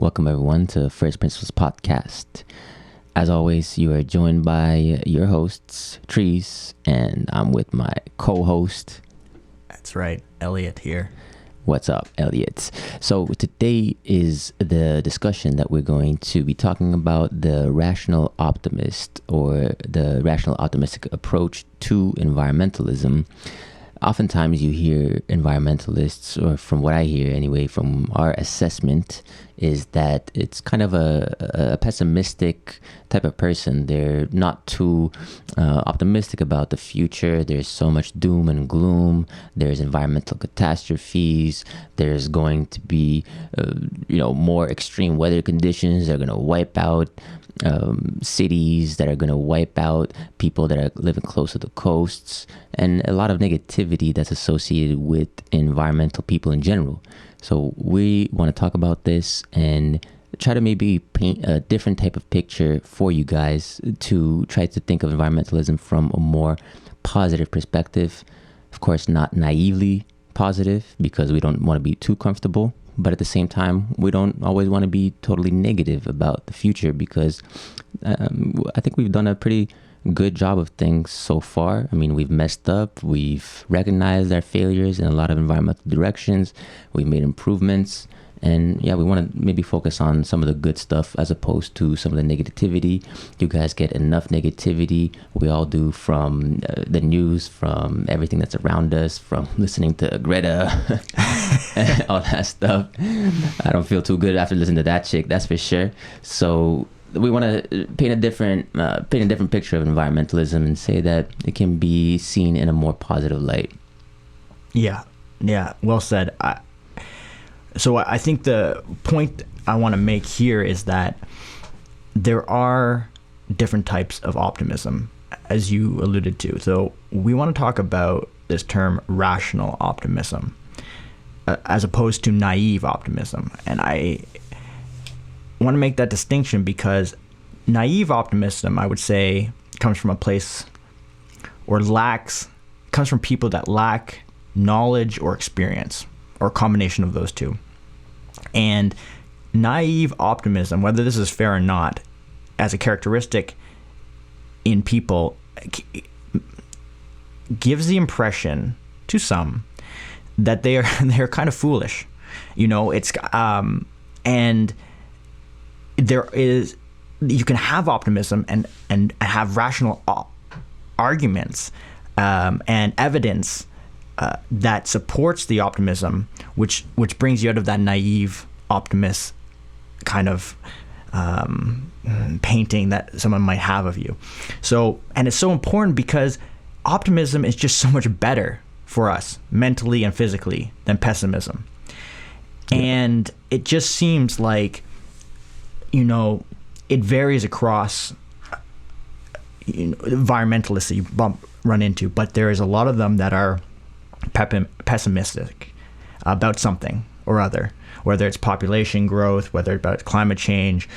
Welcome everyone to First Principles Podcast. As always, you are joined by your hosts, Trees, and I'm with my co-host. That's right, Elliot here. What's up, Elliot? So today is the discussion that we're going to be talking about the Rational Optimist or the Rational Optimistic approach to environmentalism. Oftentimes you hear environmentalists, or from what I hear anyway, from our assessment, is that it's kind of a pessimistic type of person. They're not too optimistic about the future. There's so much doom and gloom. There's environmental catastrophes. There's going to be, more extreme weather conditions that are going to wipe out cities, that are going to wipe out people that are living close to the coasts, and a lot of negativity that's associated with environmental people in general. So we want to talk about this and try to maybe paint a different type of picture for you guys to try to think of environmentalism from a more positive perspective. Of course, not naively positive, because we don't want to be too comfortable. But at the same time, we don't always want to be totally negative about the future, because I think we've done a pretty good job of things so far. I mean, we've messed up. We've recognized our failures in a lot of environmental directions. We've made improvements. And yeah, we want to maybe focus on some of the good stuff as opposed to some of the negativity. You guys get enough negativity. We all do, from the news, from everything that's around us, from listening to Greta, all that stuff. I don't feel too good after listening to that chick, that's for sure. So we want to paint a different picture of environmentalism and say that it can be seen in a more positive light. Yeah, well said. So I think the point I want to make here is that there are different types of optimism, as you alluded to. So we want to talk about this term rational optimism as opposed to naive optimism. And I want to make that distinction because naive optimism, I would say, comes from a place comes from people that lack knowledge or experience, or a combination of those two. And naive optimism, whether this is fair or not, as a characteristic in people, gives the impression to some that they're kind of foolish. It's and there is, you can have optimism and have rational arguments and evidence that supports the optimism, which brings you out of that naive optimist kind of painting that someone might have of you. So, and it's so important because optimism is just so much better for us mentally and physically than pessimism. Yeah. And it just seems like, it varies across environmentalists that you run into, but there is a lot of them that are pessimistic about something or other, whether it's population growth, whether it's about climate change,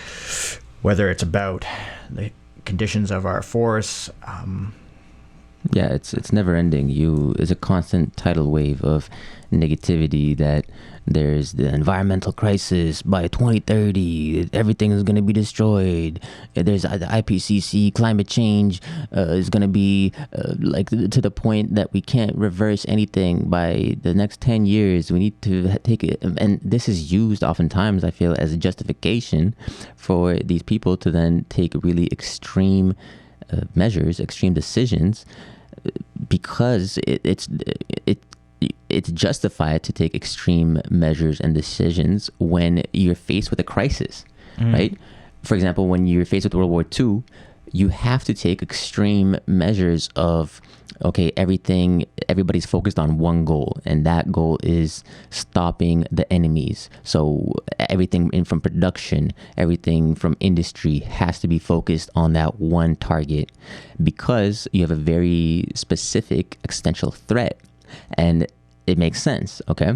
whether it's about the conditions of our forests. Yeah, it's never ending. It's a constant tidal wave of negativity that there's the environmental crisis by 2030, everything is going to be destroyed. There's the IPCC, climate change is going to be to the point that we can't reverse anything by the next 10 years. We need to take it. And this is used oftentimes, I feel, as a justification for these people to then take really extreme measures, extreme decisions, because it's justified to take extreme measures and decisions when you're faced with a crisis, right? For example, when you're faced with World War II, you have to take extreme measures of, okay, everybody's focused on one goal, and that goal is stopping the enemies. So everything from production, everything from industry has to be focused on that one target, because you have a very specific existential threat. And it makes sense, okay,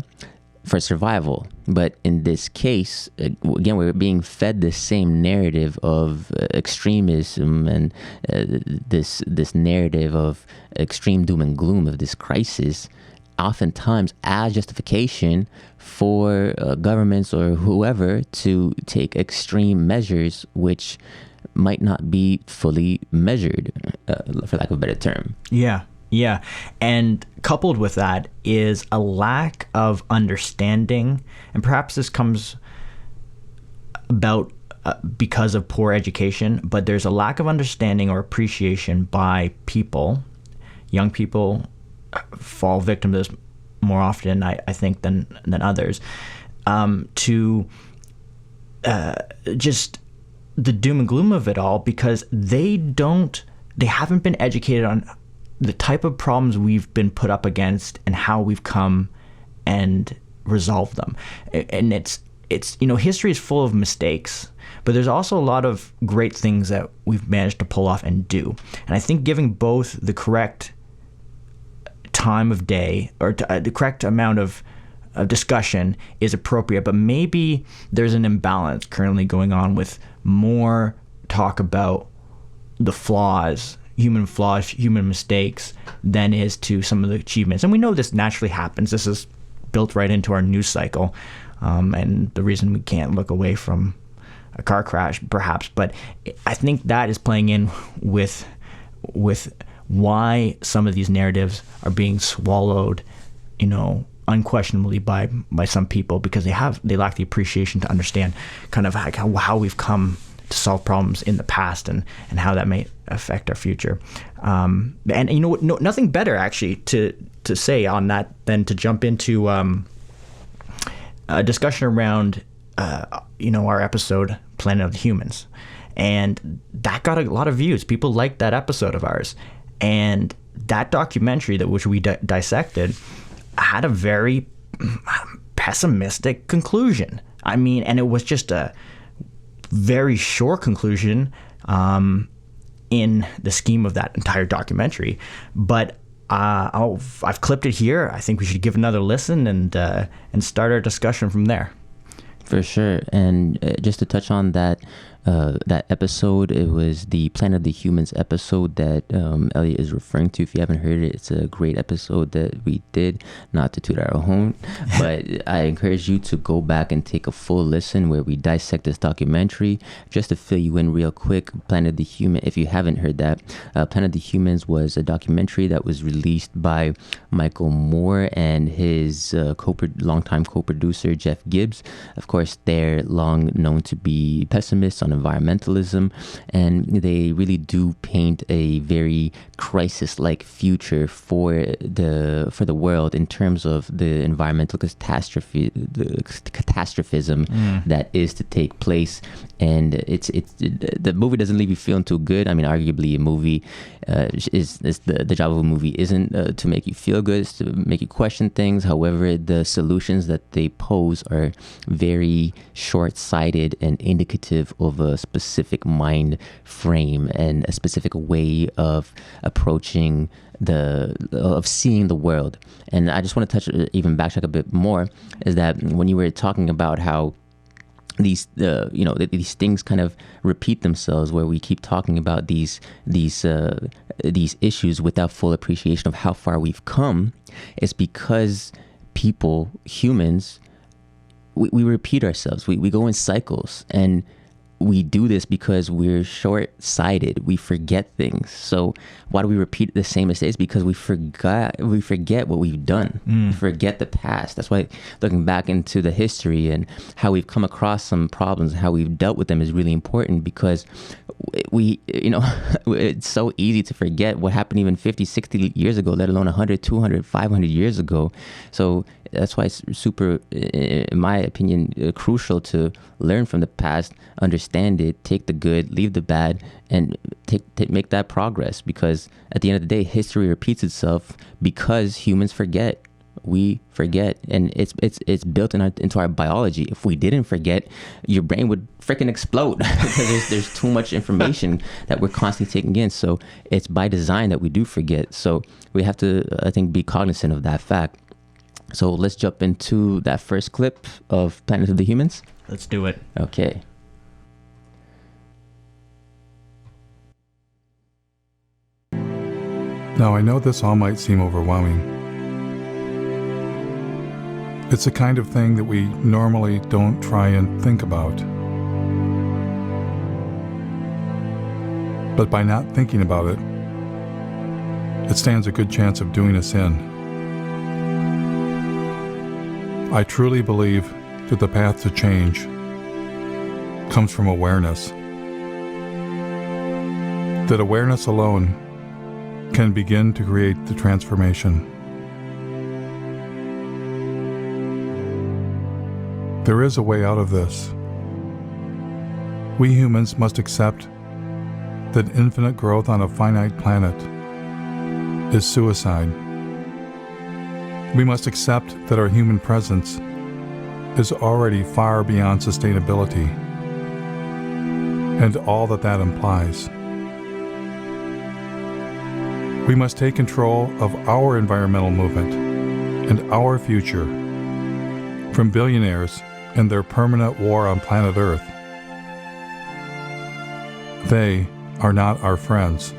for survival. But in this case, again, we're being fed this same narrative of extremism and this narrative of extreme doom and gloom of this crisis oftentimes as justification for governments or whoever to take extreme measures which might not be fully measured, for lack of a better term. Yeah. And coupled with that is a lack of understanding, and perhaps this comes about because of poor education, but there's a lack of understanding or appreciation by people. Young people fall victim to this more often, I think, than others, to just the doom and gloom of it all, because they haven't been educated on the type of problems we've been put up against and how we've come and resolved them. And it's history is full of mistakes, but there's also a lot of great things that we've managed to pull off and do. And I think giving both the correct time of day or the correct amount of discussion is appropriate, but maybe there's an imbalance currently going on with more talk about the flaws, human mistakes, than is to some of the achievements. And we know this naturally happens. This is built right into our news cycle, and the reason we can't look away from a car crash, perhaps. But I think that is playing in with why some of these narratives are being swallowed, unquestionably by some people, because they lack the appreciation to understand kind of how we've come to solve problems in the past and how that may affect our future. And nothing better actually to say on that than to jump into a discussion around our episode Planet of the Humans, and that got a lot of views. People liked that episode of ours, and that documentary which we dissected had a very pessimistic conclusion. I mean, and it was just a very short conclusion in the scheme of that entire documentary. But I've clipped it here. I think we should give another listen and start our discussion from there. For sure. And just to touch on that episode, it was the Planet of the Humans episode that Elliot is referring to. If you haven't heard it, it's a great episode that we did, not to toot our own, but I encourage you to go back and take a full listen where we dissect this documentary. Just to fill you in real quick, Planet of the Human, if you haven't heard that, Planet of the Humans was a documentary that was released by Michael Moore and his longtime co-producer Jeff Gibbs. Of course, they're long known to be pessimists on environmentalism, and they really do paint a very crisis-like future for the world in terms of the environmental catastrophe, the catastrophism that is to take place. And the movie doesn't leave you feeling too good. I mean, arguably a movie is the job of a movie isn't to make you feel good, it's to make you question things. However, the solutions that they pose are very short-sighted and indicative of a specific mind frame and a specific way of approaching of seeing the world. And I just want to touch, even backtrack a bit more, is that when you were talking about how these things kind of repeat themselves, where we keep talking about these issues without full appreciation of how far we've come, it's because humans, we repeat ourselves. We go in cycles, and we do this because we're short-sighted. We forget things. So why do we repeat the same mistakes? Because we forget what we've done. We forget the past. That's why looking back into the history and how we've come across some problems and how we've dealt with them is really important, because it's so easy to forget what happened even 50, 60 years ago, let alone 100, 200, 500 years ago. So that's why it's super, in my opinion, crucial to learn from the past, understand it, take the good, leave the bad, and make that progress. Because at the end of the day, history repeats itself because humans forget. We forget, and it's built into our biology. If we didn't forget, your brain would freaking explode because there's too much information that we're constantly taking in. So it's by design that we do forget. So we have to, I think, be cognizant of that fact. So let's jump into that first clip of Planet of the Humans. Let's do it. Okay. Now, I know this all might seem overwhelming, It's the kind of thing that we normally don't try and think about. But by not thinking about it, it stands a good chance of doing us in. I truly believe that the path to change comes from awareness. That awareness alone can begin to create the transformation. There is a way out of this. We humans must accept that infinite growth on a finite planet is suicide. We must accept that our human presence is already far beyond sustainability, and all that that implies. We must take control of our environmental movement and our future from billionaires and their permanent war on planet Earth. They are not our friends.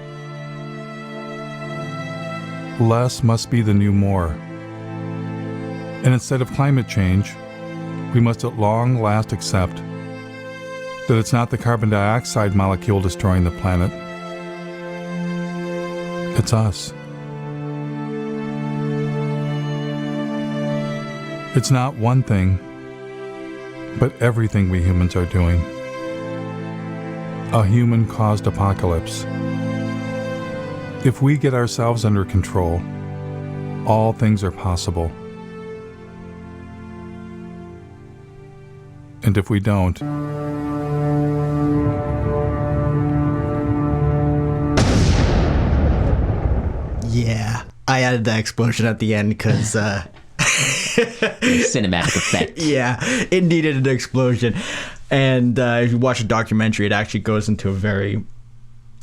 Less must be the new more. And instead of climate change, we must at long last accept that it's not the carbon dioxide molecule destroying the planet. It's us. It's not one thing, but everything we humans are doing. A human-caused apocalypse. If we get ourselves under control, all things are possible. And if we don't, Yeah, I added that explosion at the end because Cinematic effect. yeah, it needed an explosion. And if you watch a documentary, it actually goes into a very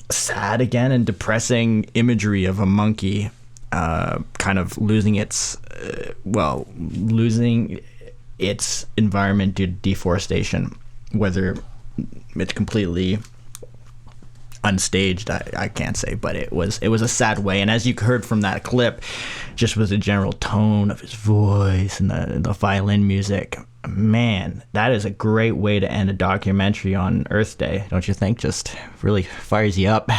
sad again and depressing imagery of a monkey kind of losing its environment due to deforestation, whether it's completely unstaged, I can't say, but it was a sad way. And as you heard from that clip, just with the general tone of his voice and the violin music, man, that is a great way to end a documentary on Earth Day, don't you think? Just really fires you up.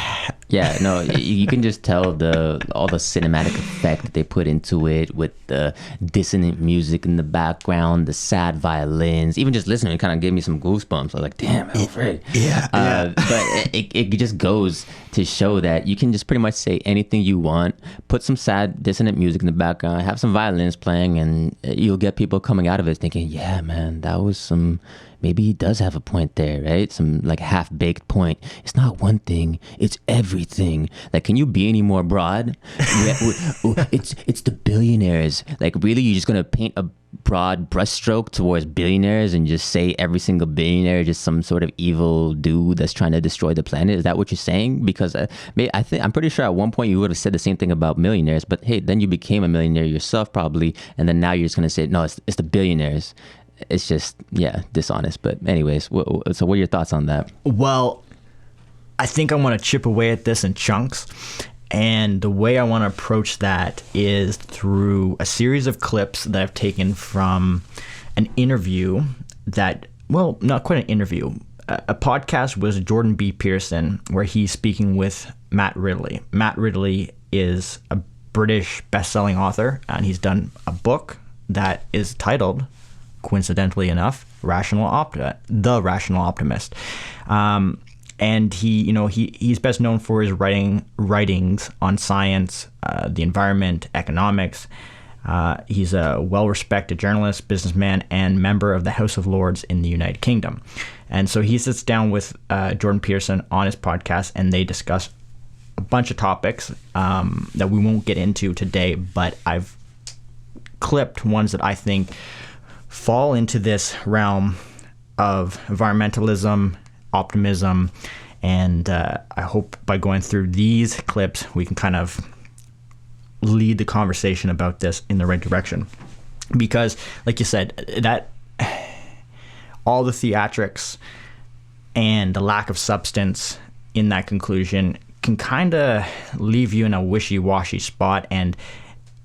Yeah, no, you can just tell all the cinematic effect that they put into it with the dissonant music in the background, the sad violins. Even just listening, it kind of gave me some goosebumps. I was like, damn, Alfred. Yeah. But it just goes to show that you can just pretty much say anything you want, put some sad dissonant music in the background, have some violins playing, and you'll get people coming out of it thinking, yeah, man, that was some... Maybe he does have a point there, right? Some like half-baked point. It's not one thing, it's everything. Like, can you be any more broad? It's the billionaires. Like, really, you're just going to paint a broad brushstroke towards billionaires and just say every single billionaire is just some sort of evil dude that's trying to destroy the planet? Is that what you're saying? Because I'm pretty sure at one point you would have said the same thing about millionaires, but hey, then you became a millionaire yourself probably, and then now you're just going to say, no, it's the billionaires. It's just, yeah, dishonest. But anyways, so what are your thoughts on that? Well, I think I want to chip away at this in chunks. And the way I want to approach that is through a series of clips that I've taken from an interview that, well, not quite an interview, a podcast with Jordan B. Peterson, where he's speaking with Matt Ridley. Matt Ridley is a British best-selling author, and he's done a book that is titled, coincidentally enough, The Rational Optimist. And he's best known for his writings on science, the environment, economics. He's a well-respected journalist, businessman, and member of the House of Lords in the United Kingdom. And so he sits down with Jordan Peterson on his podcast, and they discuss a bunch of topics that we won't get into today, but I've clipped ones that I think fall into this realm of environmentalism, optimism, and I hope by going through these clips we can kind of lead the conversation about this in the right direction. Because, like you said, that all the theatrics and the lack of substance in that conclusion can kind of leave you in a wishy-washy spot, and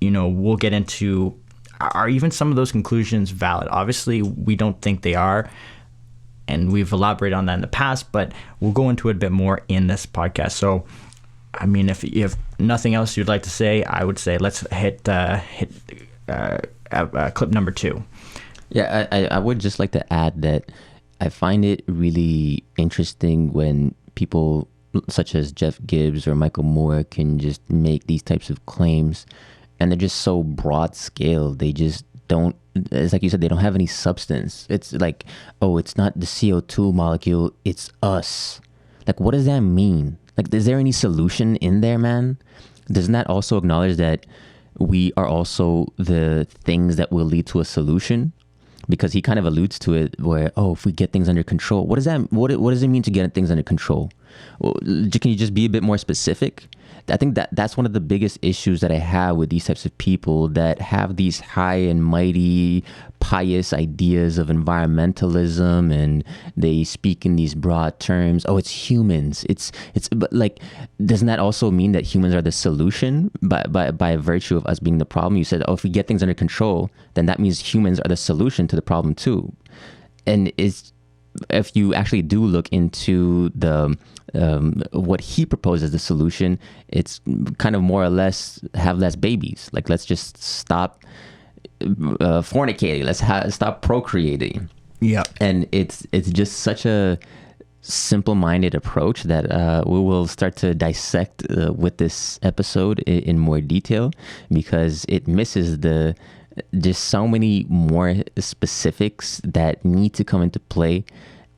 we'll get into are even some of those conclusions valid? Obviously, we don't think they are, and we've elaborated on that in the past, but we'll go into it a bit more in this podcast. So, I mean, if you have nothing else you'd like to say, I would say let's hit clip number 2. Yeah, I would just like to add that I find it really interesting when people such as Jeff Gibbs or Michael Moore can just make these types of claims, and they're just so broad scale. They just don't, it's like you said, they don't have any substance. It's like, oh, it's not the CO2 molecule, it's us. Like, what does that mean? Like, is there any solution in there, man? Doesn't that also acknowledge that we are also the things that will lead to a solution? Because he kind of alludes to it where, oh, if we get things under control, what does it mean to get things under control? Well, can you just be a bit more specific? I think that's one of the biggest issues that I have with these types of people that have these high and mighty pious ideas of environmentalism, and they speak in these broad terms. Oh, it's humans. But like, doesn't that also mean that humans are the solution by virtue of us being the problem? You said, oh, if we get things under control, then that means humans are the solution to the problem too. And if you actually do look into the what he proposes the solution, it's kind of more or less have less babies. Like, let's just stop fornicating. Let's stop procreating. Yeah. And it's just such a simple-minded approach that we will start to dissect with this episode in more detail, because it misses just so many more specifics that need to come into play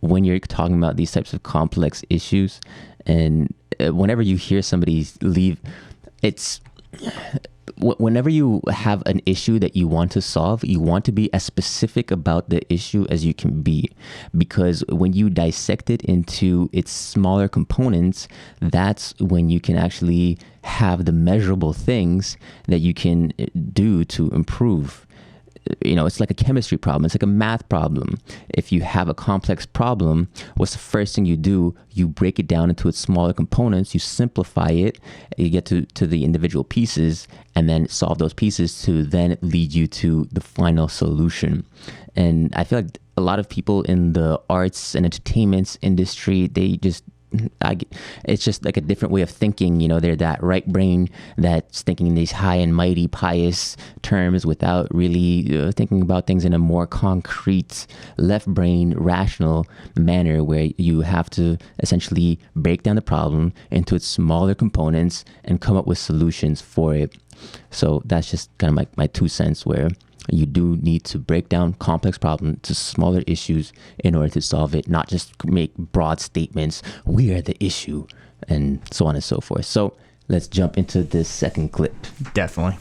when you're talking about these types of complex issues. And whenever you hear somebody whenever you have an issue that you want to solve, you want to be as specific about the issue as you can be, because when you dissect it into its smaller components, that's when you can actually have the measurable things that you can do to improve. You know, it's like a chemistry problem. It's like a math problem. If you have a complex problem, what's the first thing you do? You break it down into its smaller components. You simplify it. You get to the individual pieces, and then solve those pieces to then lead you to the final solution. And I feel like a lot of people in the arts and entertainment industry, it's just like a different way of thinking. You know, they're that right brain that's thinking in these high and mighty pious terms without really thinking about things in a more concrete left brain rational manner, where you have to essentially break down the problem into its smaller components and come up with solutions for it. So that's just kind of my 2 cents, where you do need to break down complex problems to smaller issues in order to solve it, not just make broad statements, we are the issue, and so on and so forth. So let's jump into this second clip. Definitely.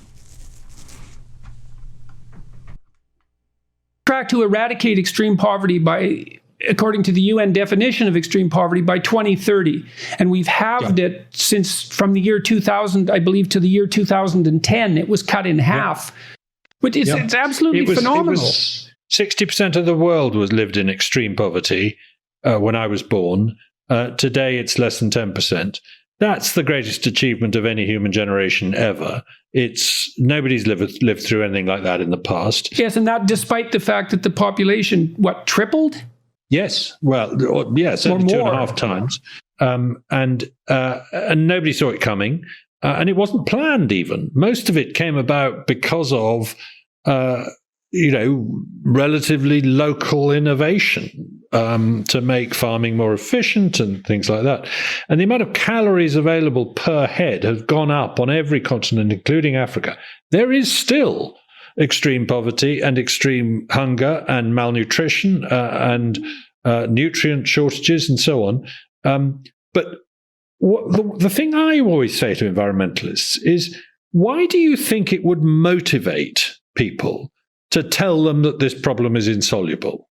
Track to eradicate extreme poverty according to the UN definition of extreme poverty, by 2030. And we've halved it from the year 2000, I believe, to the year 2010. It was cut in half. But it's absolutely phenomenal. 60% of the world lived in extreme poverty when I was born. Today, it's less than 10%. That's the greatest achievement of any human generation ever. Nobody's lived through anything like that in the past. Yes, and that despite the fact that the population, tripled? Yes, certainly 2.5 times. And nobody saw it coming. And it wasn't planned even. Most of it came about because of, relatively local innovation to make farming more efficient and things like that. And the amount of calories available per head has gone up on every continent, including Africa. There is still extreme poverty and extreme hunger and malnutrition and nutrient shortages and so on. But the thing I always say to environmentalists is, why do you think it would motivate people to tell them that this problem is insoluble?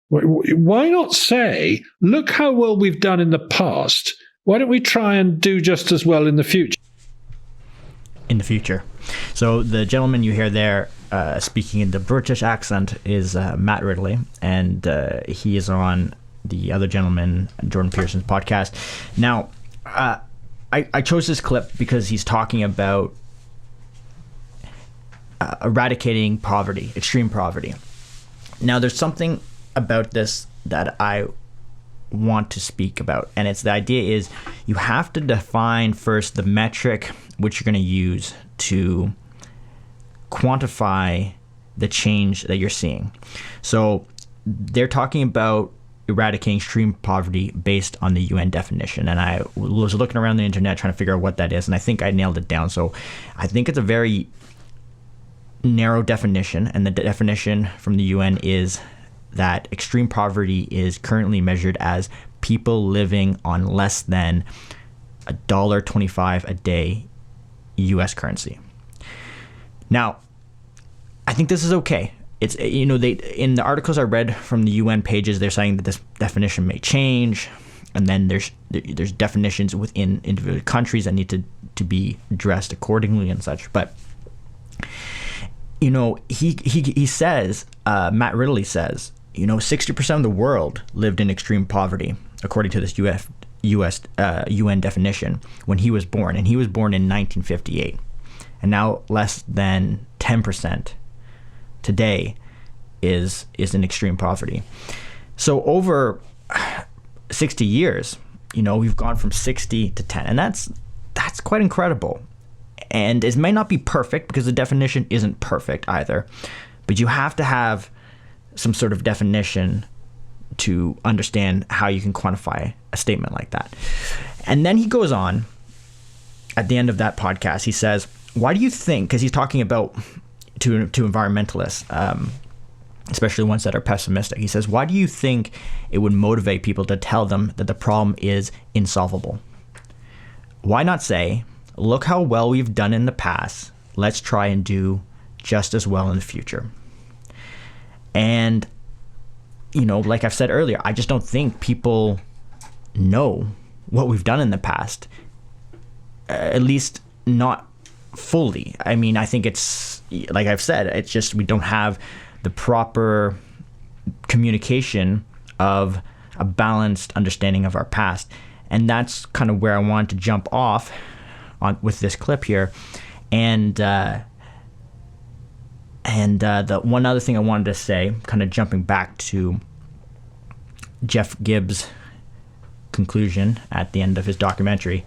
Why not say, look how well we've done in the past. Why don't we try and do just as well in the future? In the future. So the gentleman you hear there speaking in the British accent is Matt Ridley, and he is on the other gentleman, Jordan Peterson's podcast. Now, I chose this clip because he's talking about eradicating poverty, extreme poverty. Now, there's something about this that I want to speak about, and it's the idea is you have to define first the metric which you're going to use to quantify the change that you're seeing. So they're talking about eradicating extreme poverty based on the UN definition, and I was looking around the internet trying to figure out what that is, and I think I nailed it down. So I think it's a very narrow definition, and the definition from the UN is that extreme poverty is currently measured as people living on less than $1.25 a day US currency. Now, I think this is okay. It's, you know, they, in the articles I read from the UN pages, they're saying that this definition may change, and then there's definitions within individual countries that need to be addressed accordingly and such. But you know, he says, Matt Ridley says, you know, 60% of the world lived in extreme poverty according to this UN definition when he was born, and he was born in 1958, and now less than 10% today is in extreme poverty. So over 60 years, you know, we've gone from 60 to 10, and that's quite incredible. And it may not be perfect because the definition isn't perfect either, but you have to have some sort of definition to understand how you can quantify a statement like that. And then he goes on at the end of that podcast, he says, why do you think, because he's talking about to environmentalists, especially ones that are pessimistic, he says, why do you think it would motivate people to tell them that the problem is insolvable? Why not say, look how well we've done in the past, let's try and do just as well in the future? And, you know, like I've said earlier, I just don't think people know what we've done in the past, at least not fully. I mean, I think it's, like I've said, it's just we don't have the proper communication of a balanced understanding of our past. And that's kind of where I wanted to jump off on with this clip here. And the one other thing I wanted to say, kind of jumping back to Jeff Gibbs' conclusion at the end of his documentary,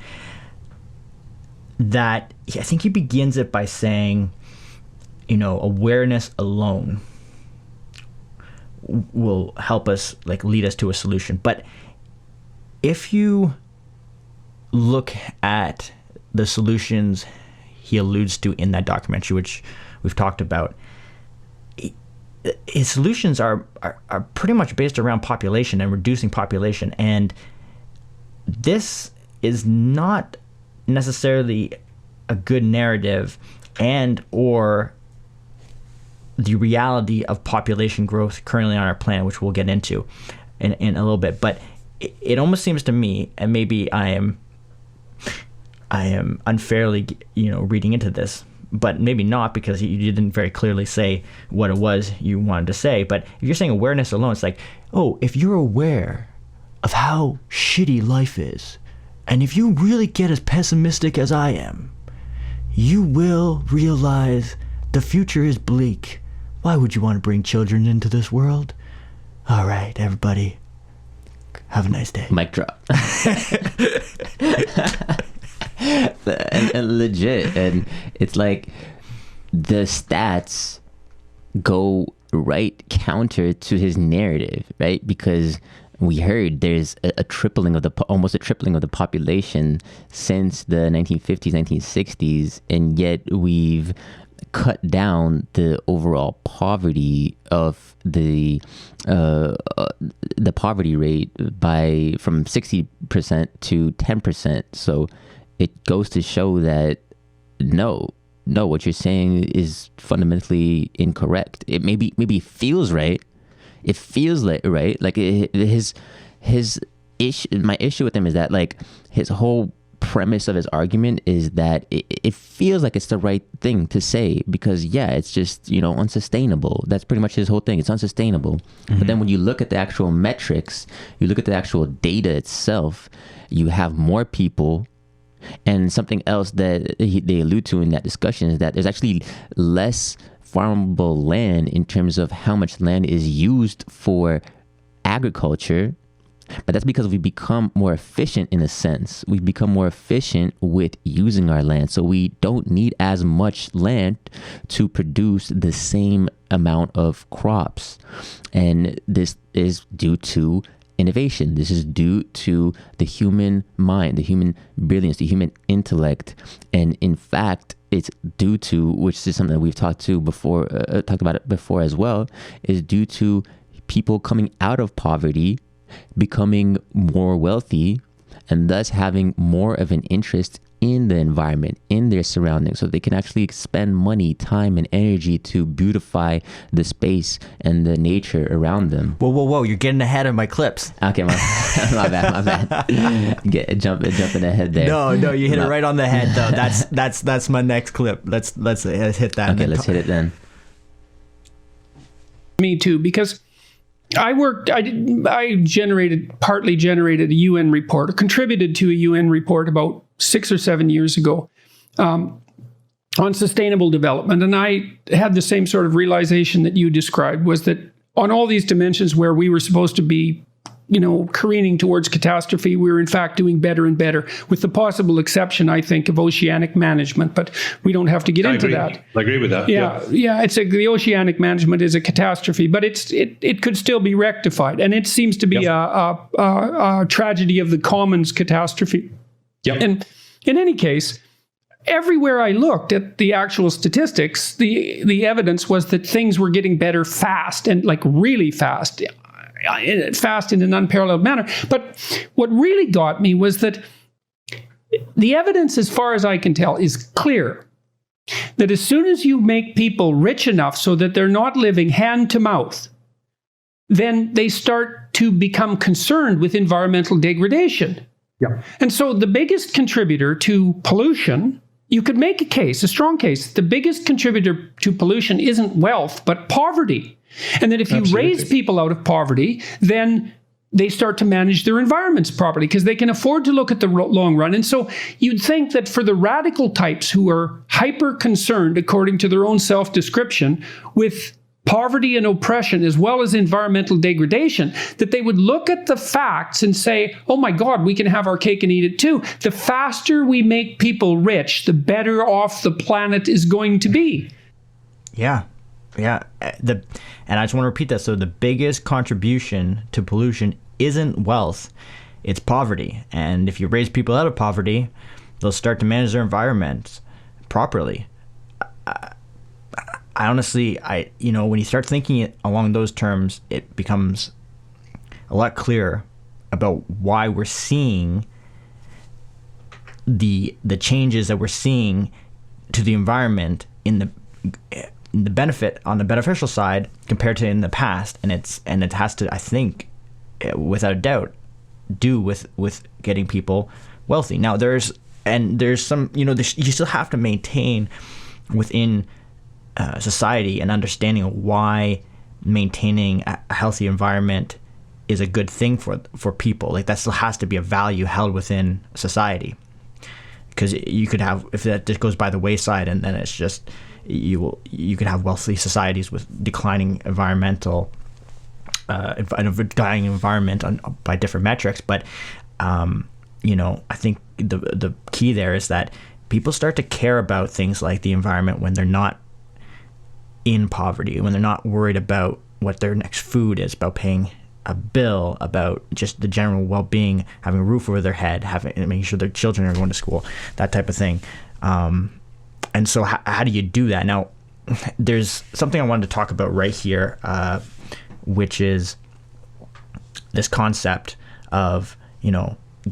that I think he begins it by saying, you know, awareness alone will help us, like, lead us to a solution. But if you look at the solutions he alludes to in that documentary, which we've talked about, his solutions are pretty much based around population and reducing population. And this is not necessarily a good narrative and or the reality of population growth currently on our planet, which we'll get into in a little bit. But it almost seems to me, and maybe I am unfairly, you know, reading into this, but maybe not, because you didn't very clearly say what it was you wanted to say. But if you're saying awareness alone, it's like, oh, if you're aware of how shitty life is, and if you really get as pessimistic as I am, you will realize the future is bleak. Why would you want to bring children into this world? All right, everybody, have a nice day. Mic drop. and legit, and it's like the stats go right counter to his narrative, right? Because we heard there's almost a tripling of the population since the 1950s, 1960s, and yet we've cut down the overall poverty of the poverty rate from 60% to 10%. So it goes to show that no, what you're saying is fundamentally incorrect. It maybe feels right. It feels like right. Like his issue. My issue with him is that, like, his whole premise of his argument is that it feels like it's the right thing to say because, yeah, it's just, you know, unsustainable. That's pretty much his whole thing. It's unsustainable. Mm-hmm. But then when you look at the actual metrics, you look at the actual data itself, you have more people And something else that they allude to in that discussion is that there's actually less farmable land in terms of how much land is used for agriculture. But that's because we become more efficient in a sense. We've become more efficient with using our land. So we don't need as much land to produce the same amount of crops. And this is due to innovation. This is due to the human mind, the human brilliance, the human intellect. And in fact, it's due to, which is something that we've talked about it before as well, is due to people coming out of poverty, becoming more wealthy, and thus having more of an interest in the environment, in their surroundings, so they can actually spend money, time, and energy to beautify the space and the nature around them. Whoa! You're getting ahead of my clips. Okay, my bad. Jumping ahead there. No, you hit it right on the head though. That's my next clip. Let's hit that. Okay, let's hit it then. Me too, because I partly generated a UN report, or contributed to a UN report about 6 or 7 years ago on sustainable development. And I had the same sort of realization that you described, was that on all these dimensions where we were supposed to be, careening towards catastrophe, we were in fact doing better and better, with the possible exception, I think, of oceanic management. But we don't have to get into that. I agree with that. Yeah. The oceanic management is a catastrophe, but it could still be rectified, and it seems to be a tragedy of the commons catastrophe. Yep. And in any case, everywhere I looked at the actual statistics, the evidence was that things were getting better fast, and like really fast in an unparalleled manner. But what really got me was that the evidence, as far as I can tell, is clear that as soon as you make people rich enough so that they're not living hand to mouth, then they start to become concerned with environmental degradation. Yeah. And so the biggest contributor to pollution, you could make a strong case, the biggest contributor to pollution isn't wealth, but poverty. And that if you raise people out of poverty, then they start to manage their environments properly, because they can afford to look at the long run. And so you'd think that for the radical types who are hyper concerned, according to their own self-description, with poverty and oppression as well as environmental degradation, that they would look at the facts and say, oh my God, we can have our cake and eat it too. The faster we make people rich, the better off the planet is going to be. Yeah. And I just want to repeat that. So the biggest contribution to pollution isn't wealth, it's poverty. And if you raise people out of poverty, they'll start to manage their environments properly. I honestly, when you start thinking it along those terms, it becomes a lot clearer about why we're seeing the changes that we're seeing to the environment in the benefit, on the beneficial side, compared to in the past. And it has to, I think, without a doubt, do with getting people wealthy. Now there's some, you still have to maintain within society an understanding of why maintaining a healthy environment is a good thing for people. Like, that still has to be a value held within society, because you could have, if that just goes by the wayside, and then it's just, you could have wealthy societies with declining environmental dying environment by different metrics. But I think the key there is that people start to care about things like the environment when they're not in poverty, when they're not worried about what their next food is, about paying a bill, about just the general well-being, having a roof over their head, making sure their children are going to school, that type of thing. And so how do you do that? Now, there's something I wanted to talk about right here, which is this concept of,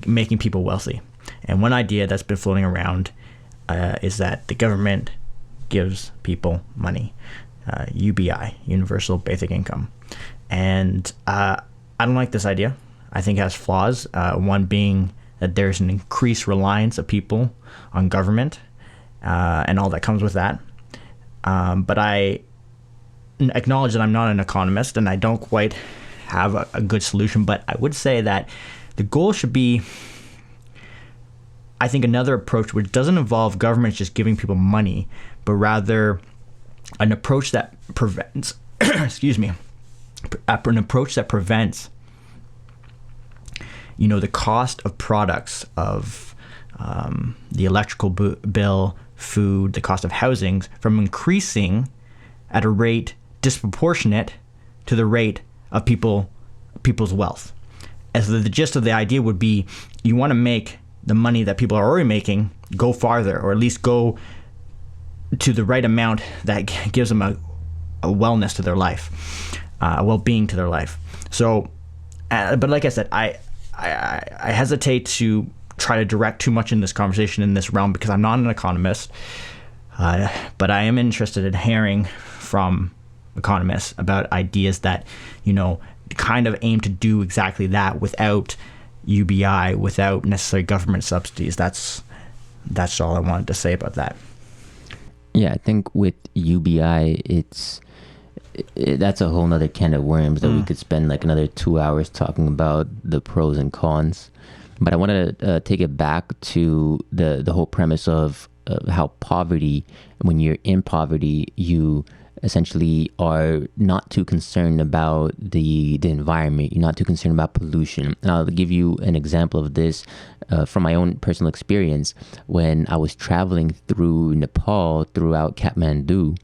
making people wealthy. And one idea that's been floating around is that the government gives people money, UBI, Universal Basic Income. And I don't like this idea. I think it has flaws. One being that there's an increased reliance of people on government, and all that comes with that. But I acknowledge that I'm not an economist and I don't quite have a good solution. But I would say that the goal should be, I think another approach which doesn't involve governments just giving people money, but rather an approach that prevents, excuse me, an approach that prevents, the cost of products, of the electrical bill, food, the cost of housing from increasing at a rate disproportionate to the rate of people's wealth. As the gist of the idea would be, you want to make the money that people are already making go farther, or at least go to the right amount that gives them a wellness to their life, a well-being to their life. So, but like I said, I hesitate to try to direct too much in this conversation in this realm because I'm not an economist, but I am interested in hearing from economists about ideas that, kind of aim to do exactly that without UBI, without necessary government subsidies. That's all I wanted to say about that. Yeah, I think with UBI, that's a whole nother can of worms that we could spend like another 2 hours talking about the pros and cons. But I want to take it back to the whole premise of how poverty, when you're in poverty, you essentially are not too concerned about the environment. You're not too concerned about pollution. And I'll give you an example of this from my own personal experience. When I was traveling through Nepal, throughout Kathmandu,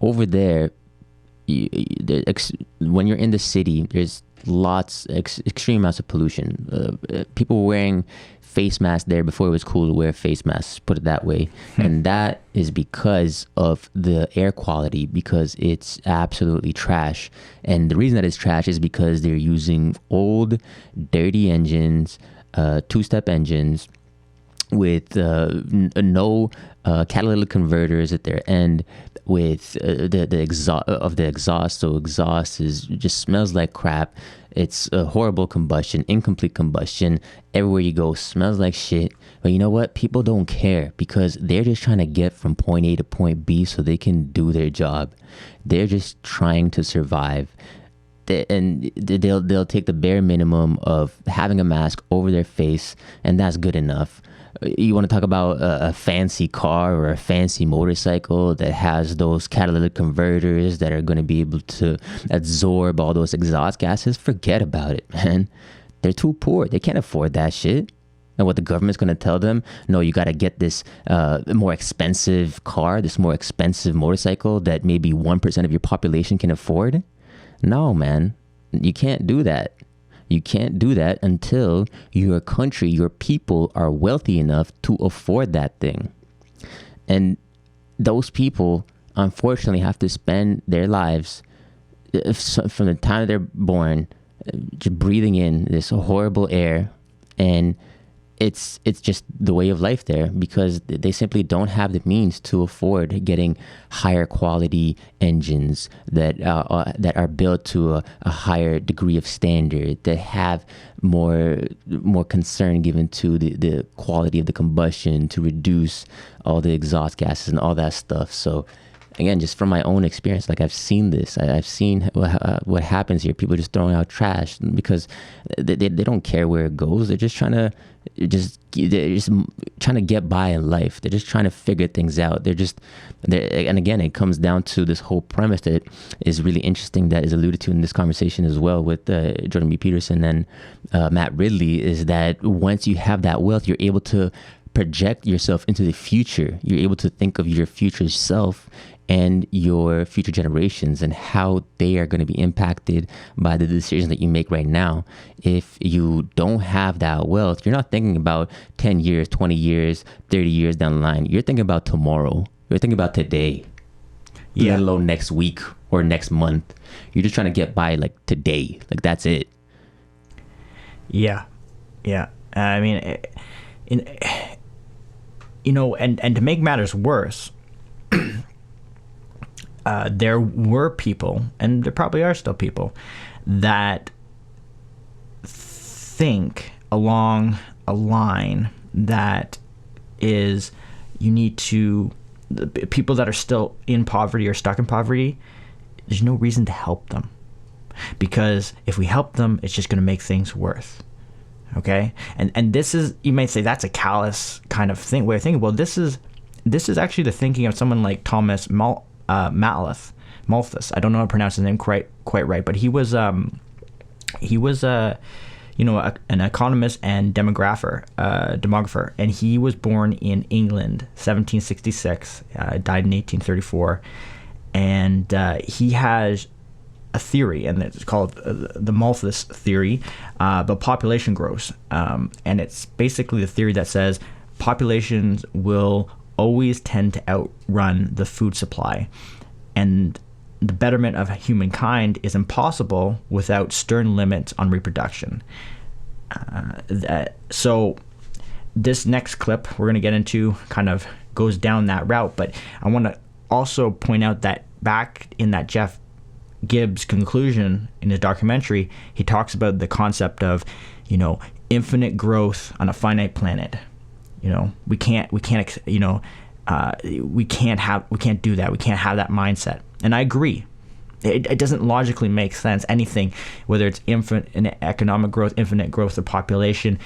over there, when you're in the city, there's extreme amounts of pollution. People were wearing face masks there before it was cool to wear face masks, put it that way. And that is because of the air quality, because it's absolutely trash. And the reason that it's trash is because they're using old, dirty engines, two-step engines with no catalytic converters at their end, with the exhaust. So exhaust just smells like crap. It's a horrible combustion, incomplete combustion. Everywhere you go, smells like shit. But you know what? People don't care because they're just trying to get from point A to point B so they can do their job. They're just trying to survive. And they'll take the bare minimum of having a mask over their face, and that's good enough. You want to talk about a fancy car or a fancy motorcycle that has those catalytic converters that are going to be able to absorb all those exhaust gases? Forget about it, man. They're too poor. They can't afford that shit. And what the government's going to tell them, no, you got to get this more expensive car, this more expensive motorcycle that maybe 1% of your population can afford? No, man. You can't do that. You can't do that until your country, your people are wealthy enough to afford that thing. And those people, unfortunately, have to spend their lives from the time they're born just breathing in this horrible air. And it's just the way of life there, because they simply don't have the means to afford getting higher quality engines that are built to a higher degree of standard, that have more concern given to the quality of the combustion to reduce all the exhaust gases and all that stuff. So again, just from my own experience, like I've seen this. I've seen what happens here. People just throwing out trash because they don't care where it goes. They're just trying to get by in life. They're just trying to figure things out. And again, it comes down to this whole premise that is really interesting, that is alluded to in this conversation as well with Jordan B. Peterson and Matt Ridley, is that once you have that wealth, you're able to project yourself into the future. You're able to think of your future self and your future generations and how they are going to be impacted by the decisions that you make right now. If you don't have that wealth, you're not thinking about 10 years, 20 years, 30 years down the line. You're thinking about tomorrow. You're thinking about today, let alone next week or next month. You're just trying to get by like today. Like that's it. Yeah. I mean, and to make matters worse, there were people, and there probably are still people, that think along a line that is, the people that are still in poverty or stuck in poverty, there's no reason to help them. Because if we help them, it's just going to make things worse. Okay, and this is, you may say that's a callous kind of way of thinking. Well, this is actually the thinking of someone like Thomas Malthus. I don't know how to pronounce his name quite right, but he was an economist and demographer, and he was born in England, 1766, died in 1834, and he has a theory, and it's called the Malthus theory, but population growth, and it's basically the theory that says populations will always tend to outrun the food supply, and the betterment of humankind is impossible without stern limits on reproduction. So this next clip we're going to get into kind of goes down that route, but I want to also point out that back in that Jeff Gibbs conclusion in his documentary, he talks about the concept of, infinite growth on a finite planet. We can't do that. We can't have that mindset. And I agree. It doesn't logically make sense. Anything, whether it's infinite economic growth, infinite growth of population,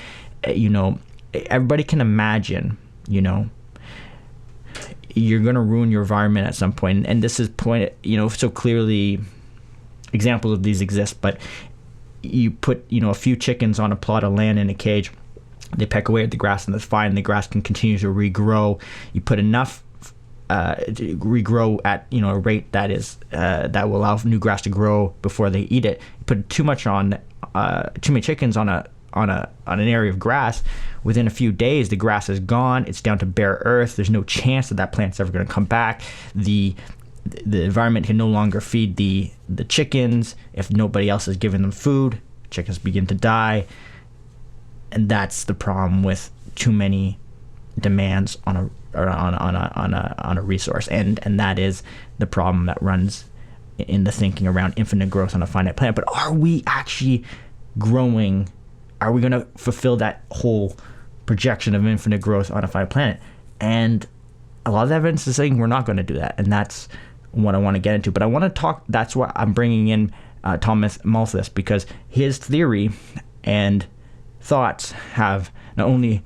everybody can imagine, you're going to ruin your environment at some point. And this is so clearly examples of these exist, but you put, a few chickens on a plot of land in a cage, they peck away at the grass, and that's fine. The grass can continue to regrow. You put enough to regrow at a rate that is that will allow new grass to grow before they eat it. You put too many chickens on an area of grass. Within a few days, the grass is gone. It's down to bare earth. There's no chance that plant's ever going to come back. The environment can no longer feed the chickens. If nobody else is giving them food, chickens begin to die. And that's the problem with too many demands on a resource, and that is the problem that runs in the thinking around infinite growth on a finite planet. But are we actually growing? Are we going to fulfill that whole projection of infinite growth on a finite planet? And a lot of the evidence is saying we're not going to do that, and that's what I want to get into. But I want to talk. That's why I'm bringing in Thomas Malthus, because his theory and thoughts have not only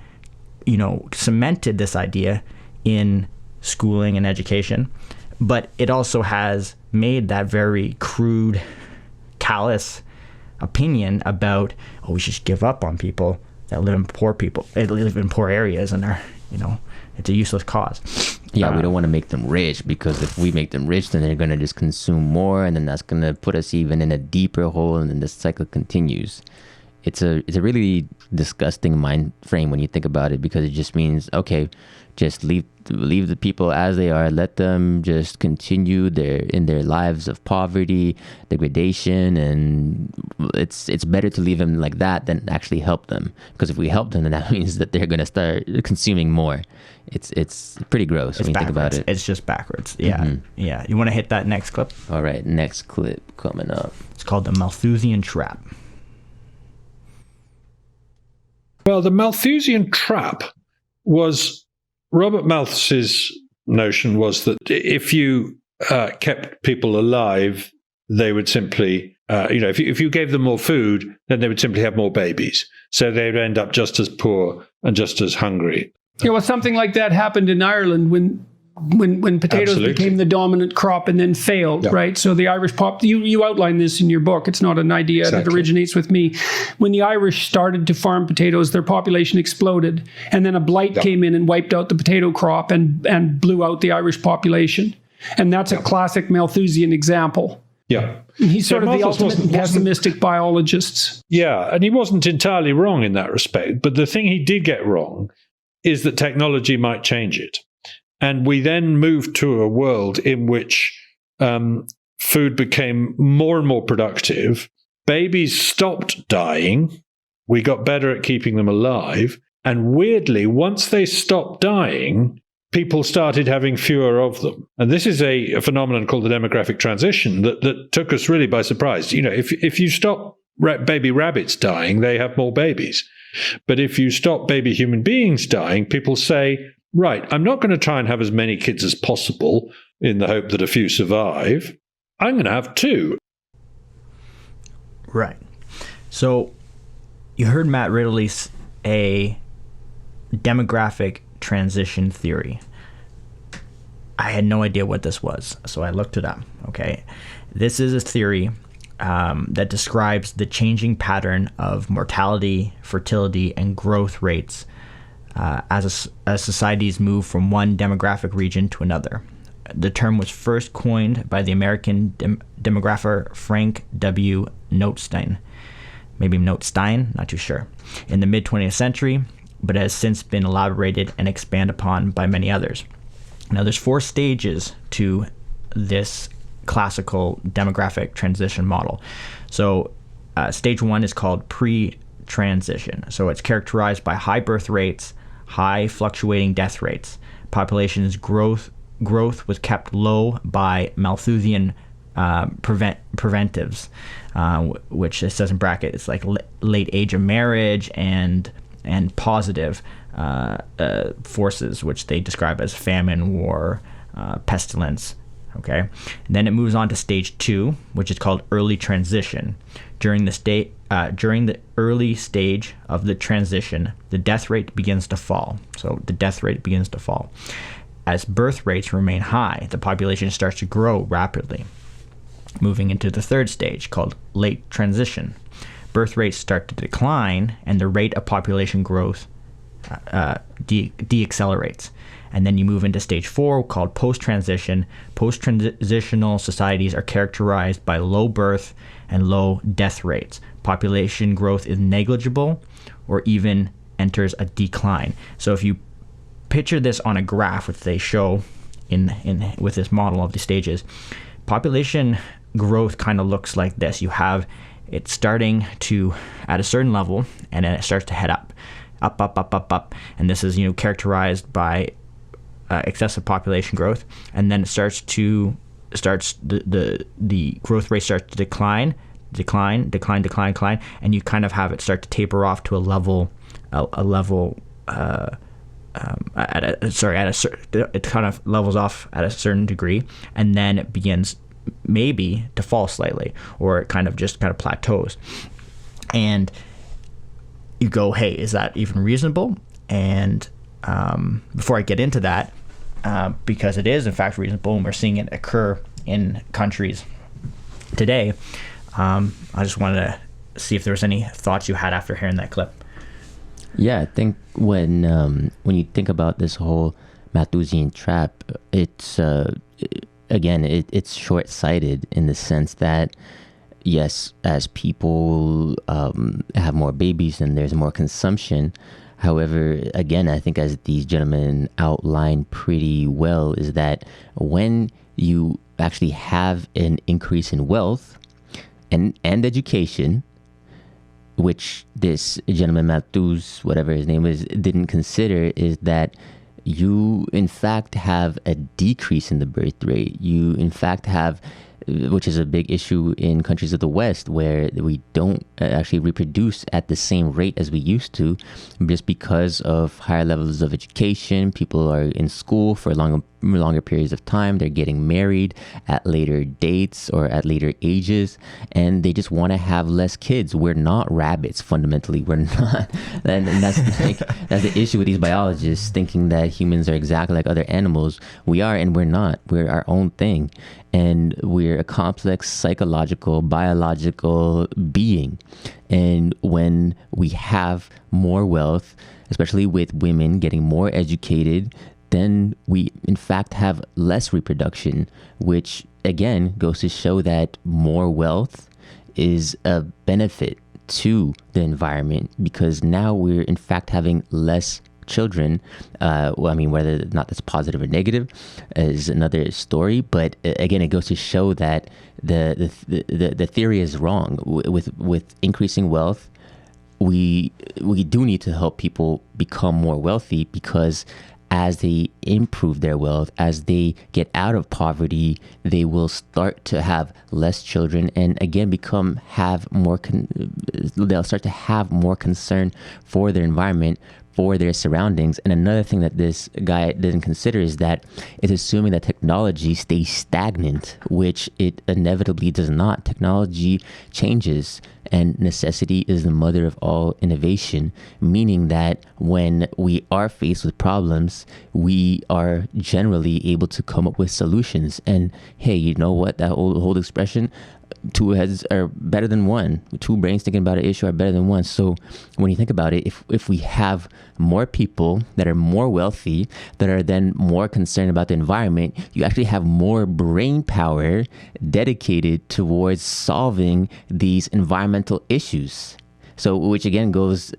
cemented this idea in schooling and education, but it also has made that very crude, callous opinion about, we should give up on people that live in poor areas, and are, it's a useless cause. Yeah, we don't want to make them rich, because if we make them rich, then they're going to just consume more, and then that's going to put us even in a deeper hole, and then the cycle continues. It's a really disgusting mind frame when you think about it, because it just means, okay, just leave the people as they are, let them just continue in their lives of poverty, degradation, and it's better to leave them like that than actually help them, because if we help them, then that means that they're going to start consuming more. It's pretty gross when you think about it. It's just backwards. Yeah. Mm-hmm. Yeah. You want to hit that next clip? All right, next clip coming up. It's called the Malthusian Trap. Well, the Malthusian Trap was Robert Malthus's notion was that if you kept people alive, they would simply, if you gave them more food, then they would simply have more babies. So they would end up just as poor and just as hungry. Yeah, well, something like that happened in Ireland when potatoes Absolutely. became the dominant crop and then failed, Yeah. right? So the Irish you outline this in your book. It's not an idea Exactly. that originates with me. When the Irish started to farm potatoes, their population exploded, and then a blight came in and wiped out the potato crop and blew out the Irish population. And that's a classic Malthusian example. Yeah. And he's sort of the Malthus ultimate pessimistic biologist. Yeah, and he wasn't entirely wrong in that respect. But the thing he did get wrong is that technology might change it. And we then moved to a world in which food became more and more productive. Babies stopped dying. We got better at keeping them alive. And weirdly, once they stopped dying, people started having fewer of them. And this is a phenomenon called the demographic transition that took us really by surprise. If you stop baby rabbits dying, they have more babies. But if you stop baby human beings dying, people say, right, I'm not going to try and have as many kids as possible in the hope that a few survive. I'm going to have two. Right. So you heard Matt release a demographic transition theory. I had no idea what this was, so I looked it up. Okay, this is a theory that describes the changing pattern of mortality, fertility, and growth rates as societies move from one demographic region to another. The term was first coined by the American demographer Frank W. Notestein, maybe Notestein, not too sure, in the mid-20th century, but has since been elaborated and expanded upon by many others. Now, there's 4 stages to this classical demographic transition model. So stage 1 is called pre-transition. So it's characterized by high birth rates, high fluctuating death rates. Population's growth was kept low by Malthusian preventives, which it says in bracket, it's like late age of marriage and positive forces, which they describe as famine, war, pestilence. Okay, and then it moves on to stage 2, which is called early transition. During the early stage of the transition, the death rate begins to fall. So the death rate begins to fall. As birth rates remain high, the population starts to grow rapidly. Moving into the 3rd stage, called late transition. Birth rates start to decline, and the rate of population growth deaccelerates. And then you move into stage 4, called post-transition. Post-transitional societies are characterized by low birth and low death rates. Population growth is negligible or even enters a decline. So if you picture this on a graph, which they show in with this model of the stages, population growth kind of looks like this. You have it starting to at a certain level, and then it starts to head up, and this is characterized by excessive population growth, and then it starts the growth rate starts to decline, and you kind of have it start to taper off to it kind of levels off at a certain degree, and then it begins maybe to fall slightly, or it kind of plateaus. And you go, hey, is that even reasonable? And before I get into that, because it is in fact reasonable, and we're seeing it occur in countries today, I just wanted to see if there was any thoughts you had after hearing that clip. Yeah, I think when you think about this whole Malthusian trap, it's it's short-sighted in the sense that, yes, as people have more babies and there's more consumption. However, again, I think as these gentlemen outlined pretty well, is that when you actually have an increase in wealth and education, which this gentleman, Malthus, whatever his name is, didn't consider, is that you in fact have a decrease in the birth rate. You in fact have, which is a big issue in countries of the West, where we don't actually reproduce at the same rate as we used to, just because of higher levels of education. People are in school for longer periods of time. They're getting married at later dates or at later ages, and they just want to have less kids. We're not rabbits, fundamentally. We're not. And that's the issue with these biologists, thinking that humans are exactly like other animals. We are, and we're not. We're our own thing. And we're a complex psychological, biological being. And when we have more wealth, especially with women getting more educated, then we in fact have less reproduction, which again goes to show that more wealth is a benefit to the environment, because now we're in fact having less children. Whether or not that's positive or negative is another story, but again, it goes to show that the theory is wrong. With increasing wealth, we do need to help people become more wealthy, because as they improve their wealth, as they get out of poverty, they will start to have less children, and again they'll start to have more concern for their environment, for their surroundings. And another thing that this guy didn't consider is that it's assuming that technology stays stagnant, which it inevitably does not. Technology changes, and necessity is the mother of all innovation, meaning that when we are faced with problems, we are generally able to come up with solutions. And hey, you know what? That old expression, two heads are better than one. Two brains thinking about an issue are better than one. So when you think about it, if we have more people that are more wealthy, that are then more concerned about the environment, you actually have more brain power dedicated towards solving these environmental issues. So, which again goes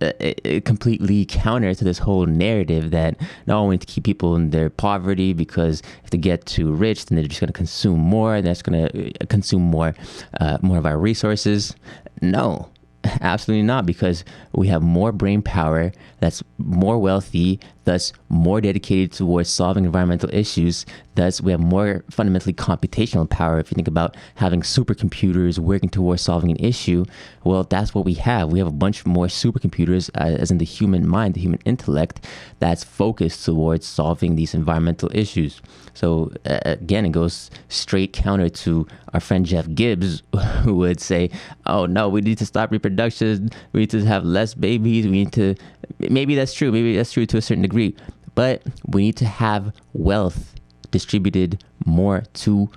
completely counter to this whole narrative that not only to keep people in their poverty, because if they get too rich, then they're just going to consume more, and that's going to consume more of our resources. No, absolutely not, because we have more brain power that's more wealthy, thus more dedicated towards solving environmental issues. Thus, we have more fundamentally computational power. If you think about having supercomputers working towards solving an issue, well, that's what we have. We have a bunch more supercomputers, as in the human mind, the human intellect, that's focused towards solving these environmental issues. So again, it goes straight counter to our friend Jeff Gibbs, who would say, oh no, we need to stop reproduction. We need to have less babies. We need to, maybe that's true. Maybe that's true to a certain degree, but we need to have wealth distributed more to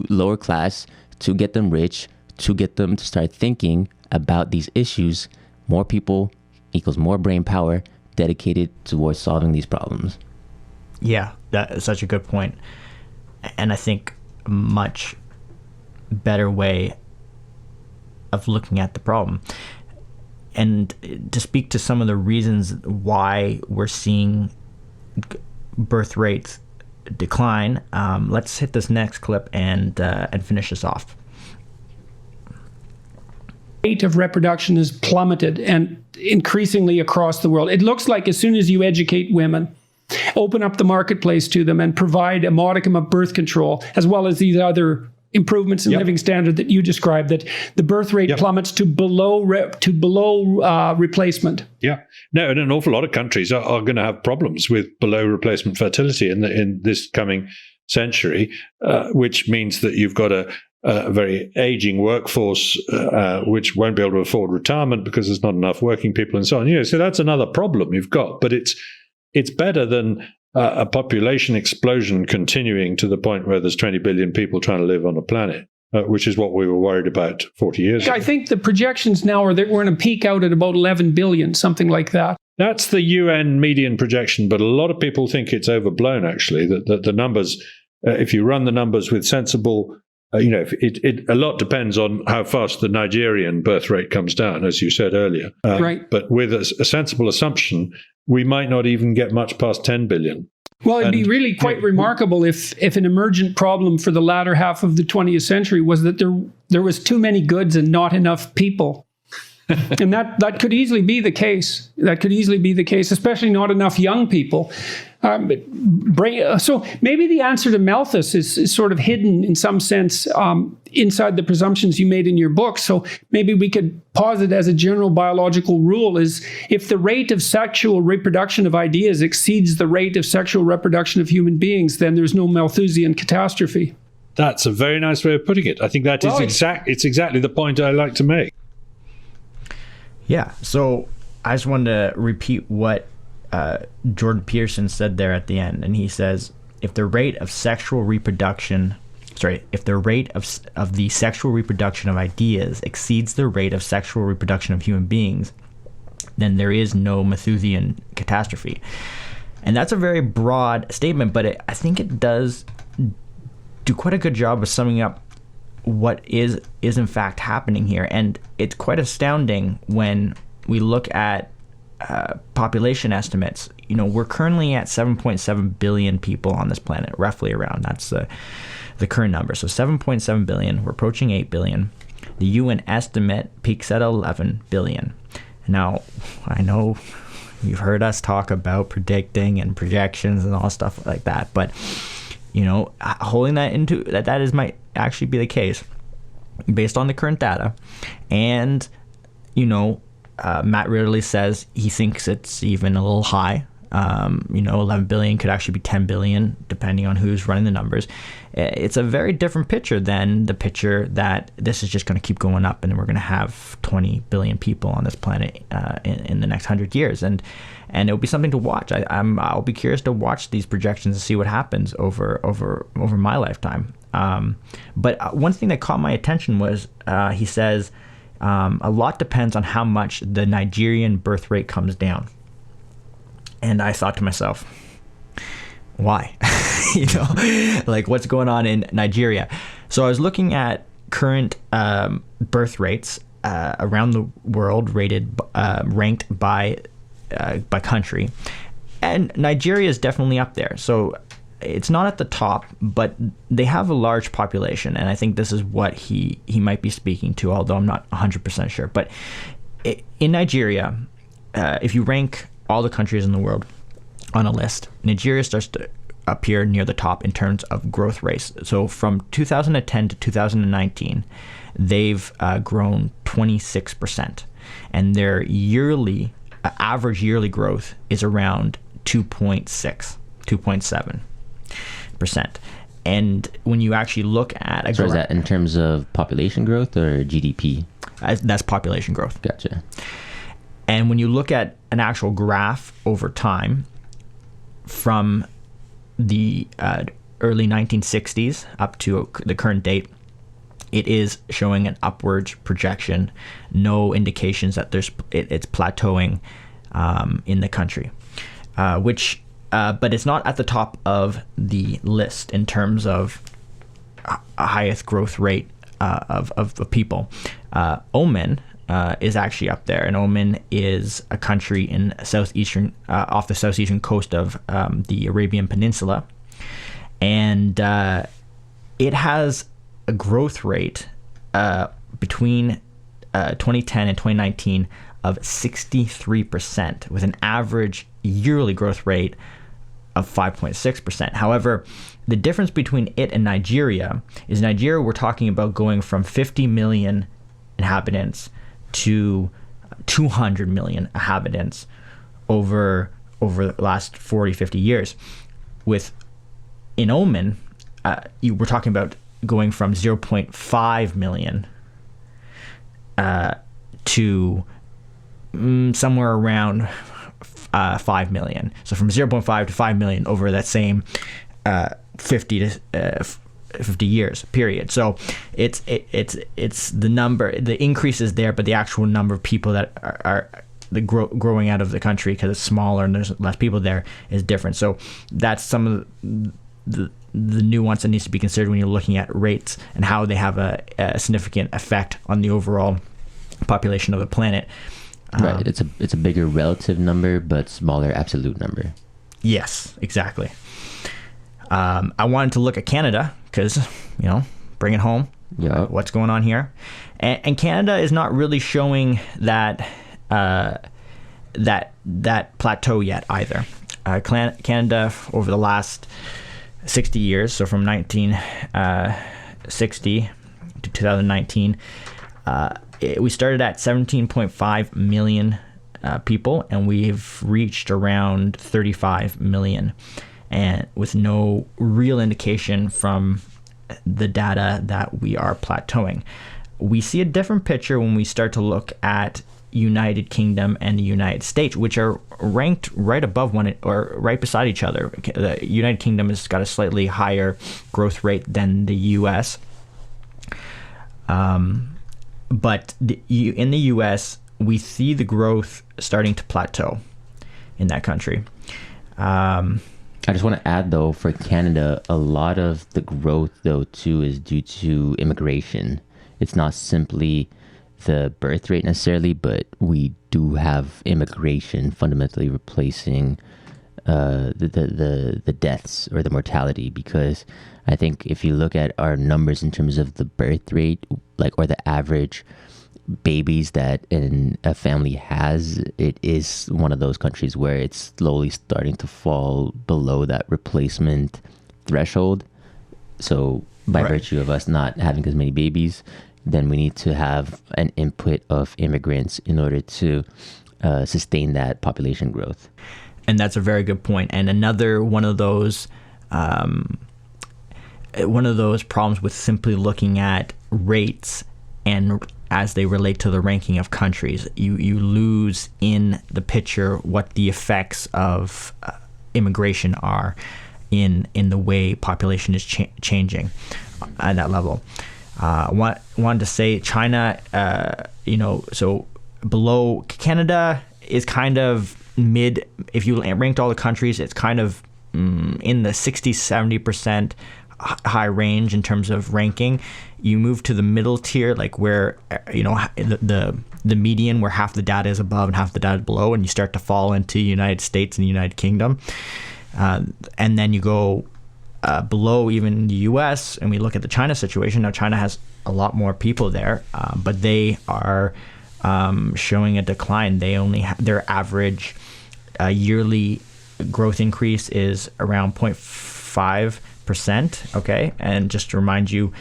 lower class, to get them rich, to get them to start thinking about these issues. More people equals more brain power dedicated towards solving these problems. Yeah, that is such a good point. And I think a much better way of looking at the problem. And to speak to some of the reasons why we're seeing birth rates decline, let's hit this next clip and finish this off. Rate of reproduction has plummeted, and increasingly across the world. It looks like as soon as you educate women, open up the marketplace to them, and provide a modicum of birth control, as well as these other improvements in living standard that you described, that the birth rate plummets to below replacement. Yeah. No, and an awful lot of countries are going to have problems with below replacement fertility in this coming century, which means that you've got a very aging workforce, which won't be able to afford retirement because there's not enough working people and so on. So that's another problem you've got, but it's better than a population explosion continuing to the point where there's 20 billion people trying to live on a planet, which is what we were worried about 40 years ago. I think the projections now are that we're going to peak out at about 11 billion, something like that. That's the UN median projection, but a lot of people think it's overblown, actually, that the numbers, if you run the numbers with sensible, a lot depends on how fast the Nigerian birth rate comes down, as you said earlier. Right. But with a sensible assumption, we might not even get much past 10 billion. Well, it'd be really quite remarkable if an emergent problem for the latter half of the 20th century was that there was too many goods and not enough people. And that could easily be the case. That could easily be the case, especially not enough young people. So maybe the answer to Malthus is sort of hidden in some sense inside the presumptions you made in your book. So maybe we could posit as a general biological rule is if the rate of sexual reproduction of ideas exceeds the rate of sexual reproduction of human beings, then there's no Malthusian catastrophe. That's a very nice way of putting it. I think that is it's exactly the point I like to make. Yeah, so I just wanted to repeat what Jordan Peterson said there at the end, and he says, if the rate of the sexual reproduction of ideas exceeds the rate of sexual reproduction of human beings, then there is no Malthusian catastrophe. And that's a very broad statement, but I think it does do quite a good job of summing up what is in fact happening here. And it's quite astounding when we look at population estimates. We're currently at 7.7 billion people on this planet, roughly around. That's the current number. So 7.7 billion, we're approaching 8 billion. The UN estimate peaks at 11 billion. Now, I know you've heard us talk about predicting and projections and all stuff like that, but holding that into that might actually be the case based on the current data. And Matt Ridley says he thinks it's even a little high, 11 billion could actually be 10 billion, depending on who's running the numbers. It's a very different picture than the picture that this is just going to keep going up and we're going to have 20 billion people on this planet in the next 100 years. And it'll be something to watch. I'll be curious to watch these projections and see what happens over my lifetime. But one thing that caught my attention was he says a lot depends on how much the Nigerian birth rate comes down. And I thought to myself, why? Like what's going on in Nigeria? So I was looking at current birth rates around the world, ranked by country, and Nigeria is definitely up there. So it's not at the top, but they have a large population, and I think this is what he might be speaking to, although I'm not 100% sure. But in Nigeria, if you rank all the countries in the world on a list, Nigeria starts to appear near the top in terms of growth rates. So from 2010 to 2019, they've grown 26%, and their average yearly growth is around 2.7%. And when you actually look at is that in terms of population growth or GDP? That's population growth. Gotcha. And when you look at an actual graph over time, from the early 1960s up to the current date, it is showing an upward projection. No indications that it's plateauing in the country, but it's not at the top of the list in terms of highest growth rate of people. Oman is actually up there, and Oman is a country in off the southeastern coast of the Arabian Peninsula, and it has a growth rate between 2010 and 2019 of 63%, with an average yearly growth rate of 5.6%. However, the difference between it and Nigeria is we're talking about going from 50 million inhabitants to 200 million inhabitants over the last 40, 50 years. In Oman, we're talking about going from 0.5 million to somewhere around 5 million. So from 0.5 to 5 million over that same 50 years period. So it's the number, the increase is there, but the actual number of people that are growing out of the country, because it's smaller and there's less people there, is different. So that's some of the nuance that needs to be considered when you're looking at rates and how they have a significant effect on the overall population of the planet. Right. It's a bigger relative number, but smaller absolute number. Yes, exactly. I wanted to look at Canada because, bring it home. Yeah. What's going on here? And Canada is not really showing that plateau yet either. Canada over the last 60 years, so from 1960 to 2019, we started at 17.5 million people, and we've reached around 35 million, and with no real indication from the data that we are plateauing. We see a different picture when we start to look at United Kingdom and the United States, which are ranked right above one or right beside each other. The United Kingdom has got a slightly higher growth rate than the U.S. But in the U.S., we see the growth starting to plateau in that country. I just want to add, though, for Canada, a lot of the growth, though, too, is due to immigration. It's not simply the birth rate necessarily, but we do have immigration fundamentally replacing the deaths or the mortality, because I think if you look at our numbers in terms of the birth rate, or the average babies that a family has, it is one of those countries where it's slowly starting to fall below that replacement threshold. So by virtue of us not having as many babies, then we need to have an input of immigrants in order to sustain that population growth. And that's a very good point. And another one of those problems with simply looking at rates and as they relate to the ranking of countries, you lose in the picture what the effects of immigration are in the way population is changing at that level. Wanted to say China, so below Canada is kind of mid. If you ranked all the countries, it's kind of in the 60-70% high range in terms of ranking. You move to the middle tier, like where the median, where half the data is above and half the data is below, and you start to fall into United States and the United Kingdom, and then you go below even the U.S. and we look at the China situation. Now China has a lot more people there, but they are showing a decline. They only their average yearly growth increase is around 0.5%. Okay, and just to remind you,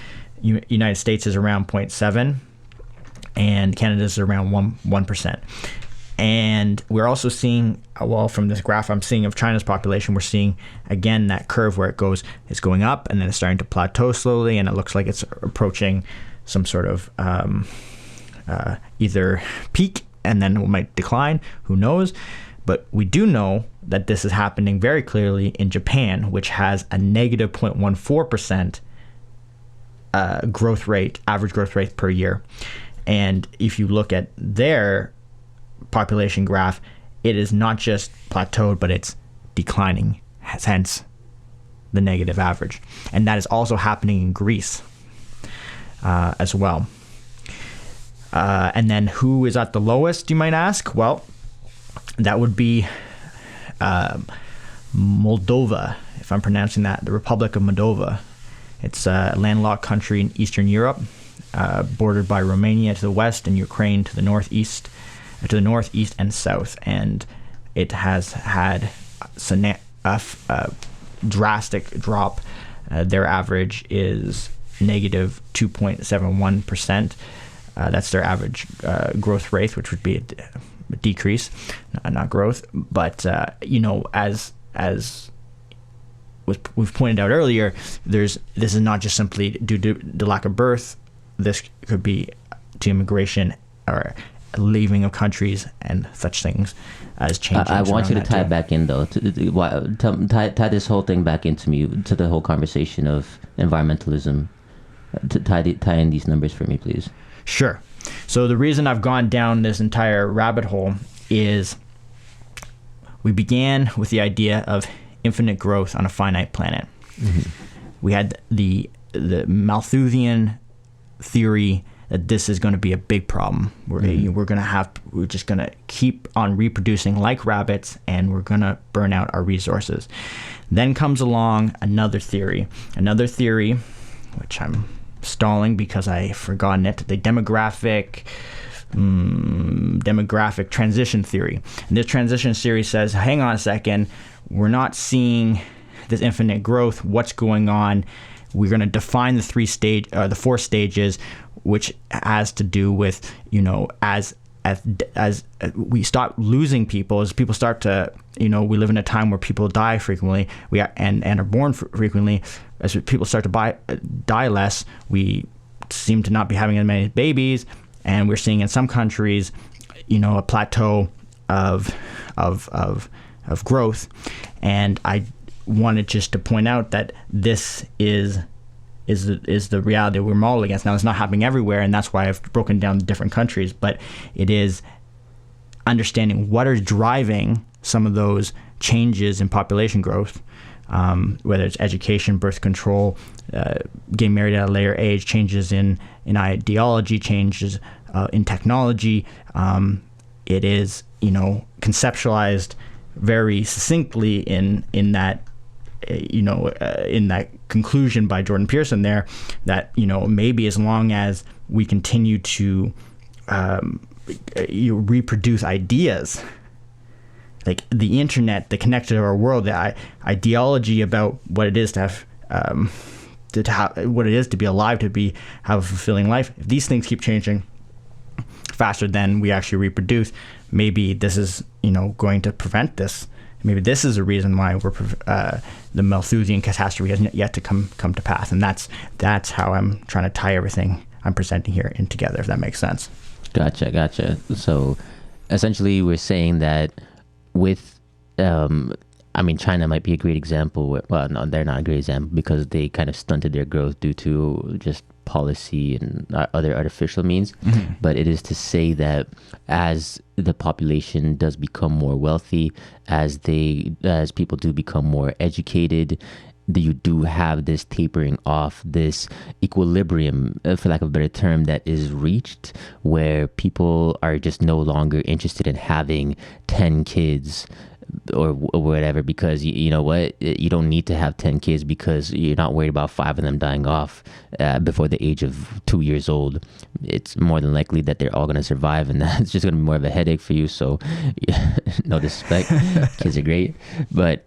United States is around 0.7, and Canada is around 1%. And we're also seeing, from this graph I'm seeing of China's population, we're seeing again that curve where it's going up and then it's starting to plateau slowly, and it looks like it's approaching some sort of either peak and then it might decline. Who knows? But we do know that this is happening very clearly in Japan, which has a negative 0.14% growth rate, average growth rate per year. And if you look at their population graph, it is not just plateaued, but it's declining, hence the negative average. And that is also happening in Greece as well. And then who is at the lowest, you might ask? Well, that would be Moldova, if I'm pronouncing that, the Republic of Moldova. It's a landlocked country in Eastern Europe, bordered by Romania to the west and Ukraine to the northeast and south. And it has had a drastic drop. Their average is negative 2.71%. That's their average growth rate, which would be a decrease, not growth. But as we've pointed out earlier, this is not just simply due to the lack of birth. This could be to immigration or leaving of countries and such things as changing. I want you to tie it back in, though. Tie this whole thing back to the whole conversation of environmentalism. To tie in these numbers for me, please. Sure. So the reason I've gone down this entire rabbit hole is we began with the idea of infinite growth on a finite planet. Mm-hmm. We had the Malthusian theory that this is going to be a big problem. We're just going to keep on reproducing like rabbits, and we're going to burn out our resources. Then comes along another theory, which I'm stalling because I've forgotten it, the demographic transition theory. And this transition theory says, hang on a second, we're not seeing this infinite growth. What's going on? We're going to define the four stages, which has to do with, as we stop losing people, as people start to, we live in a time where people die frequently, and are born frequently. As people start to die less, we seem to not be having as many babies, and we're seeing in some countries, a plateau of growth. And I wanted just to point out that this is the reality we're modeling against. Now, it's not happening everywhere, and that's why I've broken down the different countries, but it is understanding what are driving some of those changes in population growth, whether it's education, birth control, getting married at a later age, changes in ideology, changes in technology. It is, conceptualized very succinctly in that conclusion by Jordan Peterson there, that maybe as long as we continue to reproduce ideas, like the internet, the connection to our world, the ideology about what it is to have what it is to be alive, have a fulfilling life. If these things keep changing faster than we actually reproduce, maybe this is going to prevent this maybe this is a reason why the Malthusian catastrophe has yet to come to pass. And that's how I'm trying to tie everything I'm presenting here in together, if that makes sense. Gotcha. So essentially we're saying that with, China might be a great example. Well, no, they're not a great example because they kind of stunted their growth due to just policy and other artificial means. Mm-hmm. But it is to say that as the population does become more wealthy, as people do become more educated, you do have this tapering off, this equilibrium, for lack of a better term, that is reached where people are just no longer interested in having 10 kids or whatever, because you know what, you don't need to have 10 kids because you're not worried about 5 of them dying off before the age of 2 years old. It's more than likely that they're all going to survive, and that's just going to be more of a headache for you. So no disrespect, kids are great, but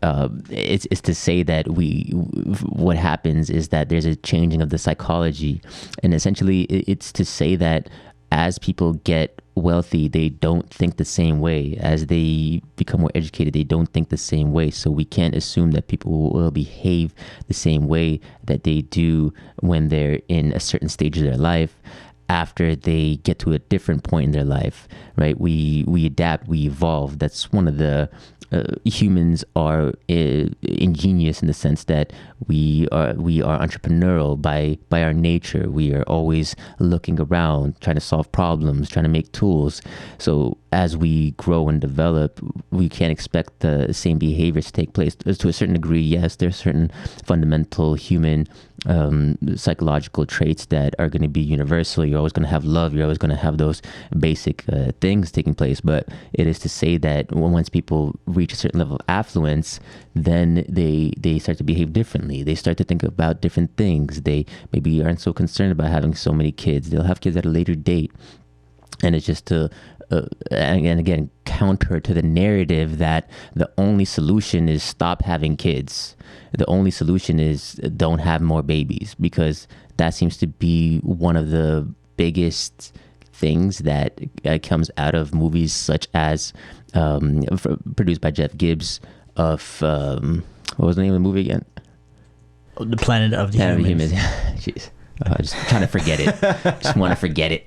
it's to say that what happens is that there's a changing of the psychology, and essentially it's to say that as people get wealthy, they don't think the same way. As they become more educated, they don't think the same way. So we can't assume that people will behave the same way that they do when they're in a certain stage of their life after they get to a different point in their life, right? We adapt, we evolve. That's one of the humans are ingenious in the sense that we are entrepreneurial by our nature. We are always looking around, trying to solve problems, trying to make tools. So as we grow and develop, we can't expect the same behaviors to take place. To a certain degree, yes, there's certain fundamental human psychological traits that are going to be universal. You're always going to have love. You're always going to have those basic things taking place. But it is to say that once people reach a certain level of affluence, then they start to behave differently. They start to think about different things. They maybe aren't so concerned about having so many kids. They'll have kids at a later date. And it's just to, and again, counter to the narrative that the only solution is stop having kids. The only solution is don't have more babies, because that seems to be one of the biggest things that comes out of movies such as produced by Jeff Gibbs of, what was the name of the movie again? The Planet of the Humans. Jeez. Just trying to forget it. Just want to forget it.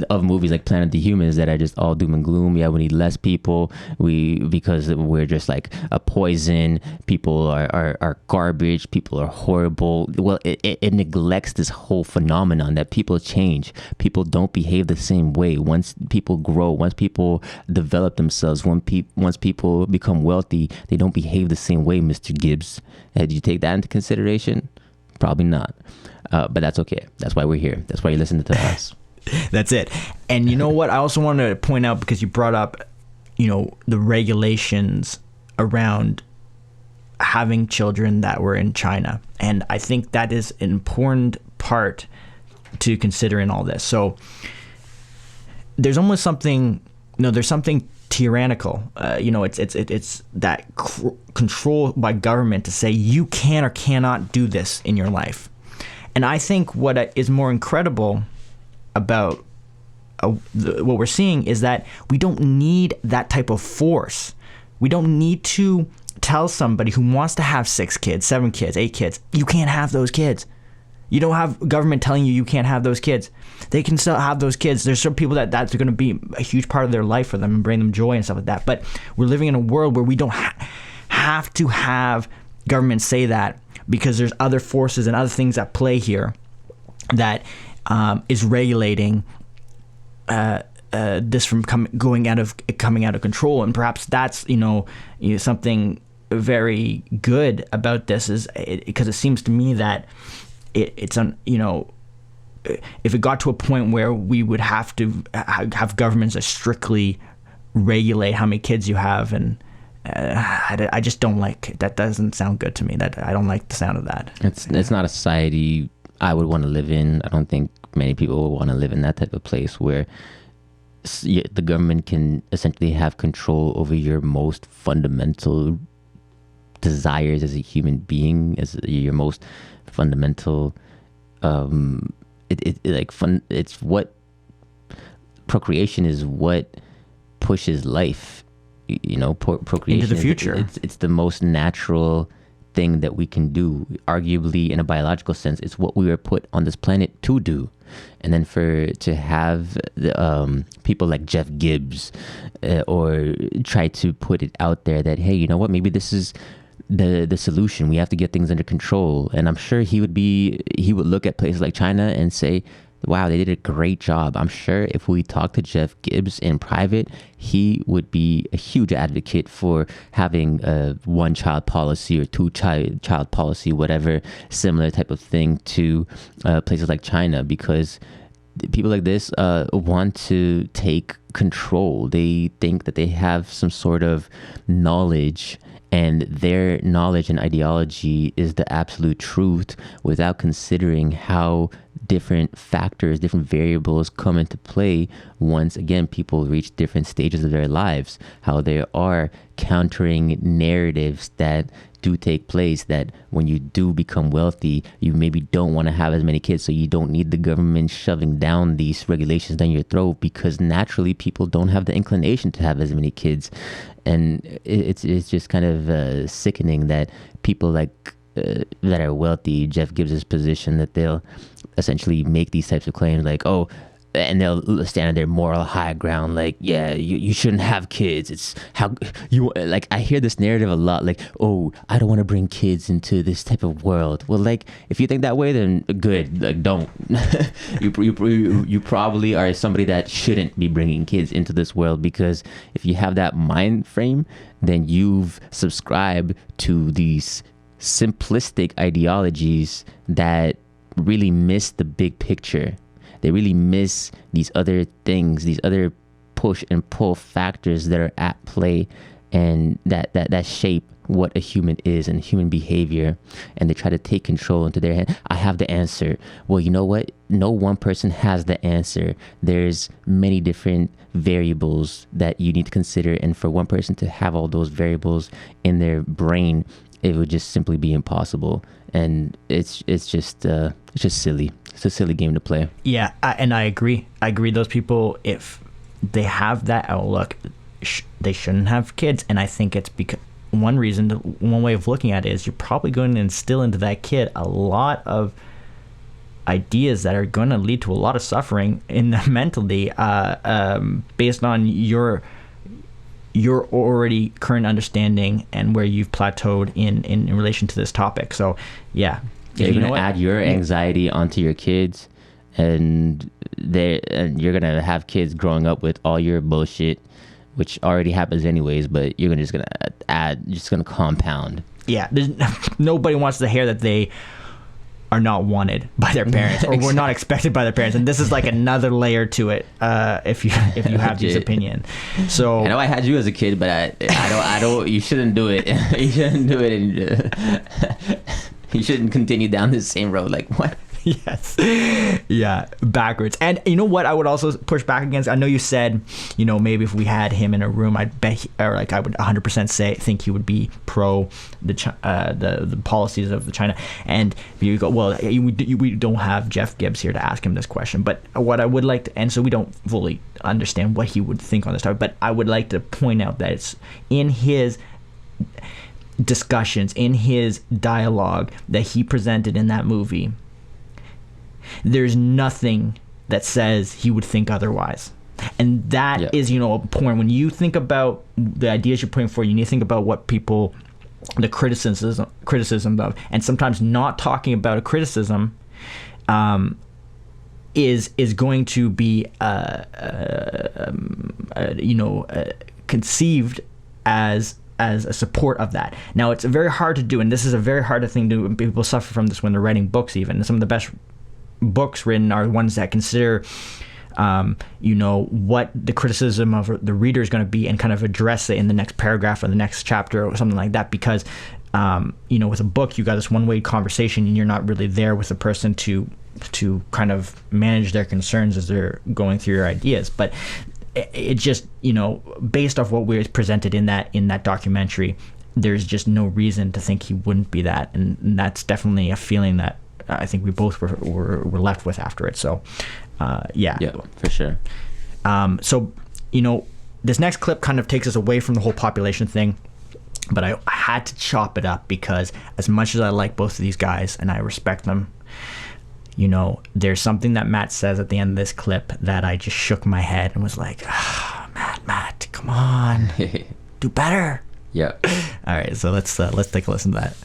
Of movies like Planet of the Humans that are just all doom and gloom. Yeah, we need less people. Because we're just like a poison. People are garbage. People are horrible. Well, it neglects this whole phenomenon that people change. People don't behave the same way. Once people grow, once people develop themselves, once people become wealthy, they don't behave the same way, Mr. Gibbs. Did you take that into consideration? Probably not. But that's okay. That's why we're here. That's why you listen to us. That's it. And you know what? I also wanted to point out, because you brought up, the regulations around having children that were in China. And I think that is an important part to consider in all this. So there's almost something, there's something tyrannical. It's that control by government to say you can or cannot do this in your life. And I think what is more incredible about what we're seeing is that we don't need that type of force. We don't need to tell somebody who wants to have 6 kids, 7 kids, 8 kids, you can't have those kids. You don't have government telling you can't have those kids. They can still have those kids. There's some people that's going to be a huge part of their life for them and bring them joy and stuff like that. But we're living in a world where we don't have to have government say that, because there's other forces and other things at play here that is regulating this from coming out of control. And perhaps that's something very good about this is because it seems to me that if it got to a point where we would have to have governments that strictly regulate how many kids you have, and I just don't like it. That doesn't sound good to me. That I don't like the sound of that. It's not a society I would want to live in. I don't think many people would want to live in that type of place where the government can essentially have control over your most fundamental desires as a human being, as your most fundamental it's what procreation is, what pushes life. procreation into the future. It's the most natural thing that we can do. Arguably, in a biological sense, it's what we were put on this planet to do. And then to have the, people like Jeff Gibbs or try to put it out there that, hey, you know what, maybe this is the solution. We have to get things under control. And I'm sure he would look at places like China and say, wow, they did a great job. I'm sure if we talked to Jeff Gibbs in private, he would be a huge advocate for having a one-child policy or two-child policy, whatever similar type of thing to places like China, because people like this want to take control. They think that they have some sort of knowledge, and their knowledge and ideology is the absolute truth, without considering how different factors, different variables come into play once again people reach different stages of their lives, how there are countering narratives that do take place, that when you do become wealthy, you maybe don't want to have as many kids, so you don't need the government shoving down these regulations down your throat, because naturally people don't have the inclination to have as many kids. And it's just kind of sickening that people like that are wealthy, Jeff Gibbs' position, that they'll essentially make these types of claims like, oh, and they'll stand on their moral high ground like, yeah, you shouldn't have kids. It's how you, like, I hear this narrative a lot, like, oh, I don't want to bring kids into this type of world. Well, like, if you think that way, then good, like, don't. you probably are somebody that shouldn't be bringing kids into this world, because if you have that mind frame, then you've subscribed to these simplistic ideologies that really miss the big picture. They really miss these other things, these other push and pull factors that are at play, and that shape what a human is and human behavior. And they try to take control into their hand. I have the answer. Well, you know what? No one person has the answer. There's many different variables that you need to consider. And for one person to have all those variables in their brain, it would just simply be impossible. And it's just silly. It's a silly game to play. Yeah, and I agree. Those people, if they have that outlook, they shouldn't have kids. And I think it's because one way of looking at it is you're probably going to instill into that kid a lot of ideas that are going to lead to a lot of suffering in them mentally, based on your already current understanding and where you've plateaued in relation to this topic. So yeah, you're going to add your anxiety onto your kids, and you're going to have kids growing up with all your bullshit, which already happens anyways, but you're just going to compound. Yeah, nobody wants to hear that they are not wanted by their parents, or were not expected by their parents, and this is like another layer to it. If you have these opinions, so I know I had you as a kid, but I don't. You shouldn't do it. You shouldn't do it, and you shouldn't continue down this same road. Like, what? Yes. Yeah, backwards. And you know what I would also push back against? I know you said, maybe if we had him in a room, I would 100% think he would be pro the policies of the China. And you go, well, we don't have Jeff Gibbs here to ask him this question. But what I would like to, and so we don't fully understand what he would think on this topic, but I would like to point out that it's in his discussions, in his dialogue that he presented in that movie, there's nothing that says he would think otherwise. And that is, a point. When you think about the ideas you're putting forward, you need to think about what people, the criticism of, and sometimes not talking about a criticism is going to be conceived as a support of that. Now, it's very hard to do, and this is a very hard thing to do, and people suffer from this when they're writing books even. And some of the best books written are ones that consider what the criticism of the reader is going to be, and kind of address it in the next paragraph or the next chapter or something like that, because with a book you got this one-way conversation, and you're not really there with the person to kind of manage their concerns as they're going through your ideas. But it just, based off what we presented in that documentary, there's just no reason to think he wouldn't be that, and that's definitely a feeling that I think we both were left with after it. So, yeah, for sure. So, this next clip kind of takes us away from the whole population thing, but I had to chop it up because as much as I like both of these guys and I respect them, you know, there's something that Matt says at the end of this clip that I just shook my head and was like, Matt, come on, do better. Yeah. All right, so let's take a listen to that.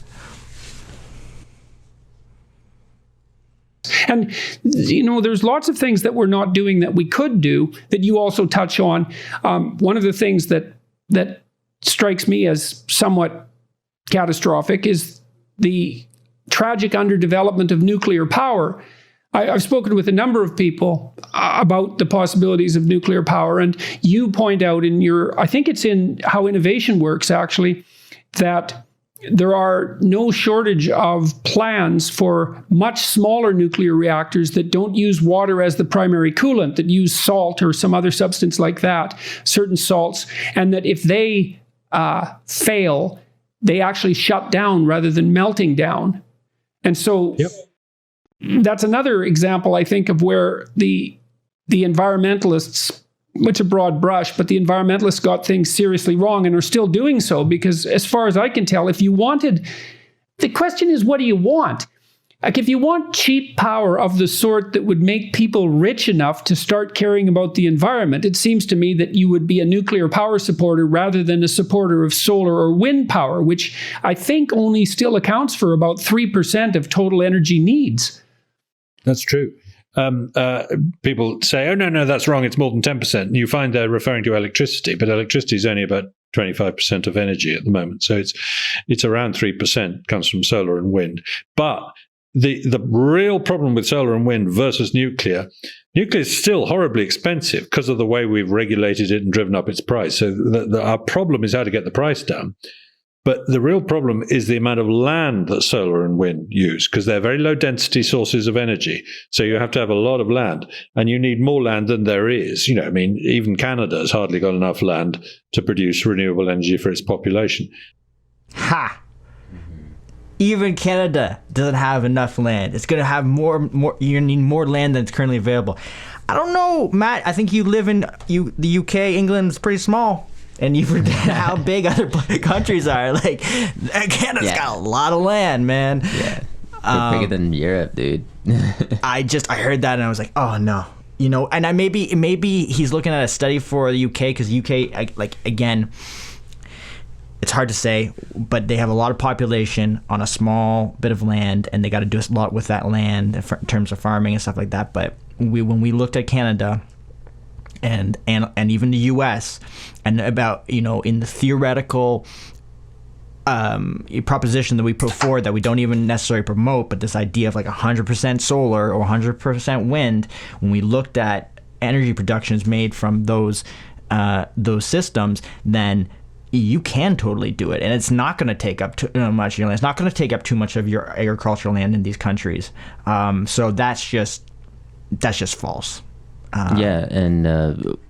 And, you know, there's lots of things that we're not doing that we could do that you also touch on. One of the things that strikes me as somewhat catastrophic is the tragic underdevelopment of nuclear power. I've spoken with a number of people about the possibilities of nuclear power, and you point out in your, I think it's in How Innovation Works actually, that there are no shortage of plans for much smaller nuclear reactors that don't use water as the primary coolant, that use salt or some other substance like that, certain salts, and that if they fail, they actually shut down rather than melting down. And so that's another example, I think, of where the environmentalists, it's a broad brush, but the environmentalists got things seriously wrong and are still doing so, because as far as I can tell, if you wanted, the question is, what do you want? Like, if you want cheap power of the sort that would make people rich enough to start caring about the environment, it seems to me that you would be a nuclear power supporter rather than a supporter of solar or wind power, which I think only still accounts for about 3% of total energy needs. That's true. People say, oh, no, that's wrong. It's more than 10%. And you find they're referring to electricity, but electricity is only about 25% of energy at the moment. So it's around 3% comes from solar and wind. But the real problem with solar and wind versus nuclear is still horribly expensive because of the way we've regulated it and driven up its price. So our problem is how to get the price down. But the real problem is the amount of land that solar and wind use, because they're very low density sources of energy. So you have to have a lot of land, and you need more land than there is. You know, I mean, even Canada has hardly got enough land to produce renewable energy for its population. Ha! Even Canada doesn't have enough land. It's going to have more. You need more land than it's currently available. I don't know, Matt. I think you live in the UK. England's pretty small. And you forget how big other countries are. Like, Canada's got a lot of land, man. Yeah, they're bigger than Europe, dude. I heard that and I was like, oh no, you know. And maybe he's looking at a study for the UK, because UK, like, again, it's hard to say, but they have a lot of population on a small bit of land, and they got to do a lot with that land in terms of farming and stuff like that. But when we looked at Canada, and even the U.S. and about, you know, in the theoretical proposition that we put forward that we don't even necessarily promote, but this idea of like 100% solar or 100% wind, when we looked at energy productions made from those systems, then you can totally do it, and it's not going to take up too much of your land. It's not going to take up too much of your agricultural land in these countries. So that's just false. And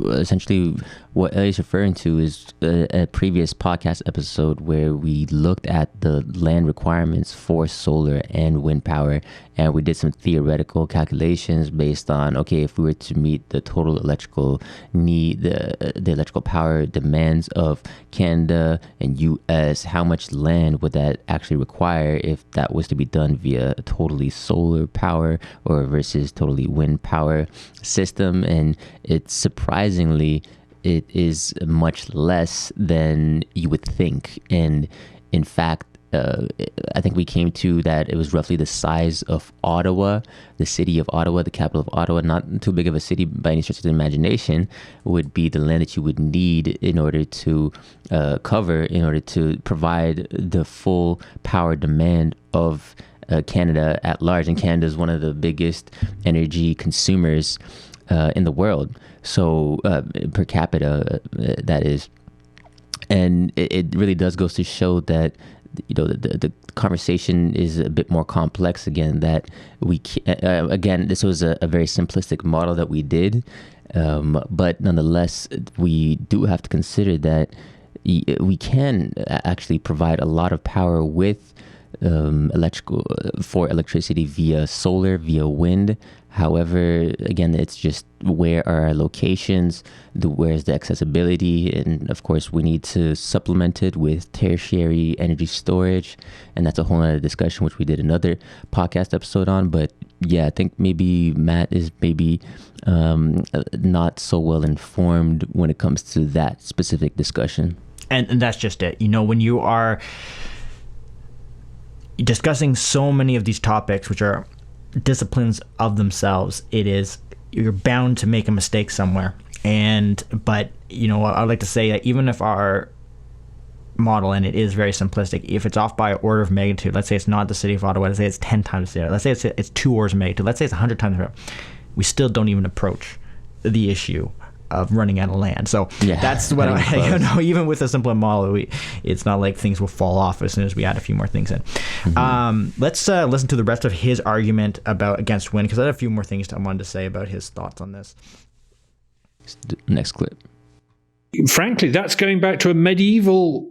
essentially what Elliott's referring to is a previous podcast episode where we looked at the land requirements for solar and wind power, and we did some theoretical calculations based on, okay, if we were to meet the total electrical need, the electrical power demands of Canada and US, how much land would that actually require if that was to be done via totally solar power or versus totally wind power system. And it's surprisingly, it is much less than you would think. And in fact, I think we came to that it was roughly the size of Ottawa, the city of Ottawa, the capital of Ottawa, not too big of a city by any stretch of the imagination, would be the land that you would need in order to in order to provide the full power demand of Canada at large. And Canada is one of the biggest energy consumers in the world. So per capita, that is. And it really does goes to show that, you know, the conversation is a bit more complex. Again, that we again, this was a very simplistic model that we did, but nonetheless, we do have to consider that we can actually provide a lot of power with electricity via solar, via wind. However, again, it's just where are our locations, where's the accessibility, and of course we need to supplement it with tertiary energy storage, and that's a whole other discussion which we did another podcast episode on. But yeah, I think maybe Matt is maybe not so well informed when it comes to that specific discussion. And that's just it. When you are discussing so many of these topics, which are disciplines of themselves, you're bound to make a mistake somewhere. But I'd like to say that even if our model, and it is very simplistic, if it's off by an order of magnitude, let's say it's not the city of Ottawa, let's say it's 10 times the city, let's say it's 2 orders of magnitude, let's say it's 100 times the, we still don't even approach the issue of running out of land. So that's what even with a simpler model, it's not like things will fall off as soon as we add a few more things in. Let's listen to the rest of his argument against wind, because I had a few more things I wanted to say about his thoughts on this. Next clip. Frankly, that's going back to a medieval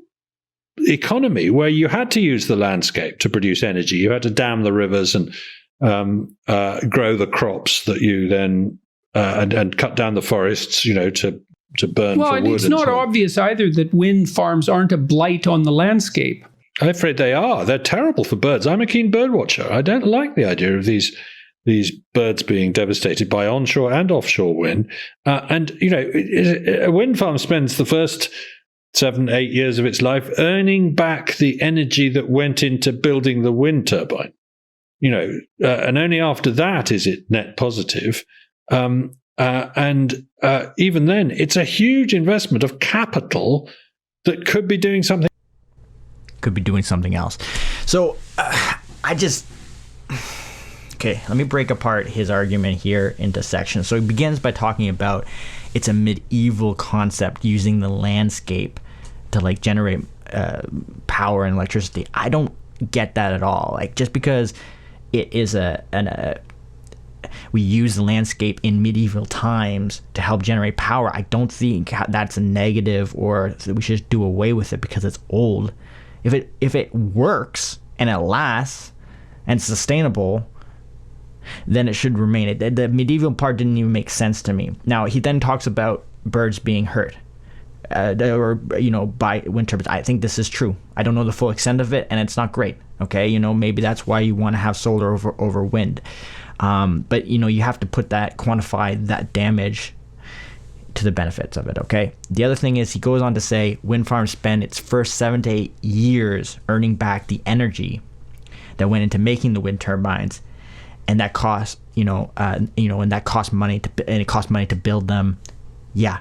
economy where you had to use the landscape to produce energy. You had to dam the rivers and grow the crops that you then and cut down the forests, to burn for wood. Well, it's not obvious either that wind farms aren't a blight on the landscape. I'm afraid they are. They're terrible for birds. I'm a keen bird watcher. I don't like the idea of these birds being devastated by onshore and offshore wind. A wind farm spends the first 7-8 years of its life earning back the energy that went into building the wind turbine. And only after that is it net positive. Even then, it's a huge investment of capital that could be doing something. Could be doing something else. So okay, let me break apart his argument here into sections. So he begins by talking about it's a medieval concept using the landscape to generate power and electricity. I don't get that at all. Just because it is we use the landscape in medieval times to help generate power, I don't think that's a negative or that we should do away with it because it's old. If it works and it lasts and it's sustainable, then it should remain. The medieval part didn't even make sense to me. Now, he then talks about birds being hurt by wind turbines. I think this is true. I don't know the full extent of it, and it's not great. Okay, maybe that's why you want to have solar over wind. But you have to quantify that damage to the benefits of it. Okay. The other thing is he goes on to say wind farms spend its first 7 to 8 years earning back the energy that went into making the wind turbines, and that costs and that costs money to build them. Yeah.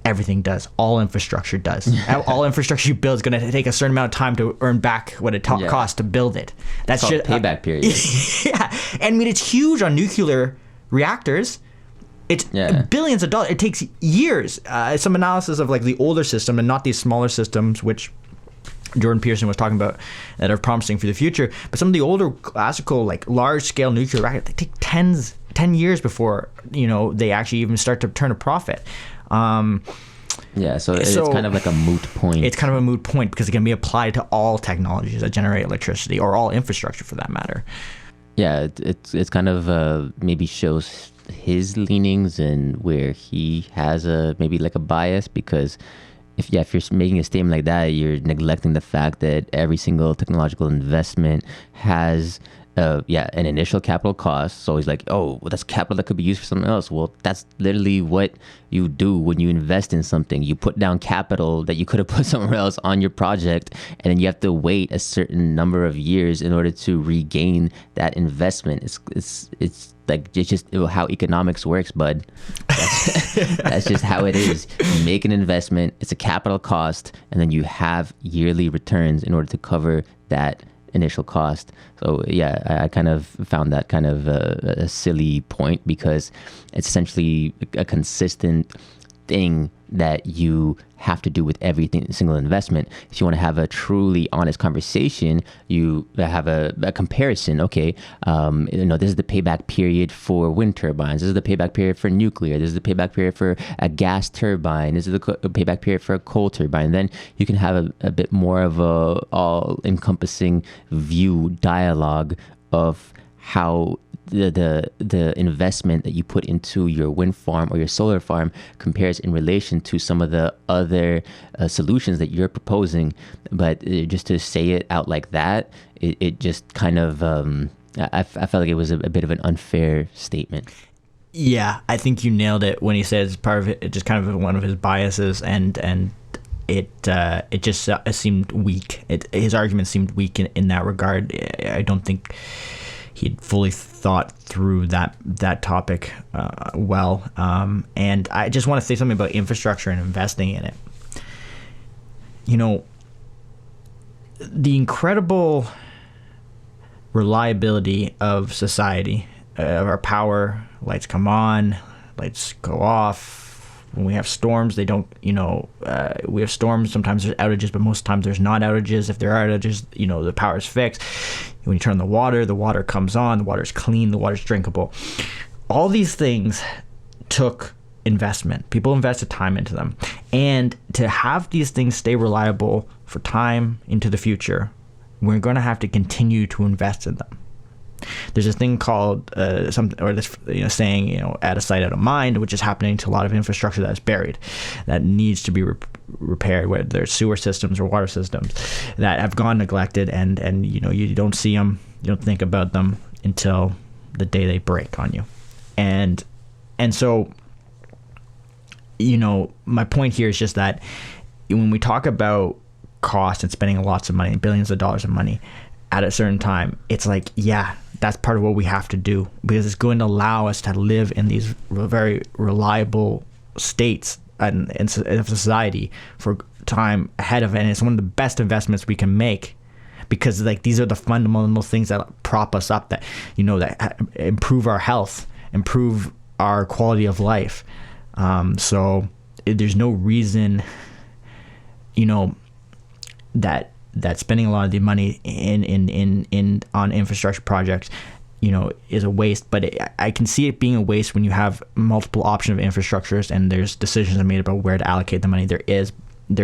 Everything does. All infrastructure does. All infrastructure you build is going to take a certain amount of time to earn back what it costs to build it. That's just payback period. Yeah, I mean it's huge on nuclear reactors. It's billions of dollars. It takes years. Some analysis of the older system and not these smaller systems, which Jordan Peterson was talking about, that are promising for the future. But some of the older classical, large scale nuclear reactors, they take 10 years before they actually even start to turn a profit. So it's kind of like a moot point. It's kind of a moot point because it can be applied to all technologies that generate electricity, or all infrastructure for that matter. Yeah, it's kind of maybe shows his leanings and where he has maybe a bias, because if you're making a statement like that, you're neglecting the fact that every single technological investment has an initial capital cost. So he's like, oh, well, that's capital that could be used for something else. Well, that's literally what you do when you invest in something. You put down capital that you could have put somewhere else on your project, and then you have to wait a certain number of years in order to regain that investment. It's just how economics works, bud. That's just how it is. You make an investment, it's a capital cost, and then you have yearly returns in order to cover that initial cost. So I kind of found that kind of a silly point, because it's essentially a consistent thing that you have to do with every single investment. If you want to have a truly honest conversation, you have a comparison. Okay, this is the payback period for wind turbines. This is the payback period for nuclear. This is the payback period for a gas turbine. This is the payback period for a coal turbine. Then you can have a bit more of a all-encompassing dialogue of how the investment that you put into your wind farm or your solar farm compares in relation to some of the other solutions that you're proposing. But just to say it out like that, it just kind of I felt like it was a bit of an unfair statement. Yeah, I think you nailed it when he said it's part of it, just kind of one of his biases, and it just seemed weak. His argument seemed weak in that regard. I don't think he'd fully thought through that topic well. And I just want to say something about infrastructure and investing in it. You know, the incredible reliability of society, of our power. Lights come on, lights go off. When we have storms, they don't, we have storms. Sometimes there's outages, but most times there's not outages. If there are outages, the power is fixed. When you turn the water comes on, the water's clean, the water's drinkable. All these things took investment. People invested time into them. And to have these things stay reliable for time into the future, we're going to have to continue to invest in them. There's a thing called saying, out of sight, out of mind, which is happening to a lot of infrastructure that's buried, that needs to be repaired, whether there's sewer systems or water systems that have gone neglected, and you don't see them, you don't think about them until the day they break on you. And so, my point here is just that when we talk about cost and spending lots of money, billions of dollars of money at a certain time, it's like, yeah, that's part of what we have to do, because it's going to allow us to live in these very reliable states and of society for time ahead of it. And it's one of the best investments we can make, because these are the fundamental things that prop us up, that that improve our health, improve our quality of life. So there's no reason that spending a lot of the money on infrastructure projects, is a waste. But I can see it being a waste when you have multiple options of infrastructures and there's decisions made about where to allocate the money. There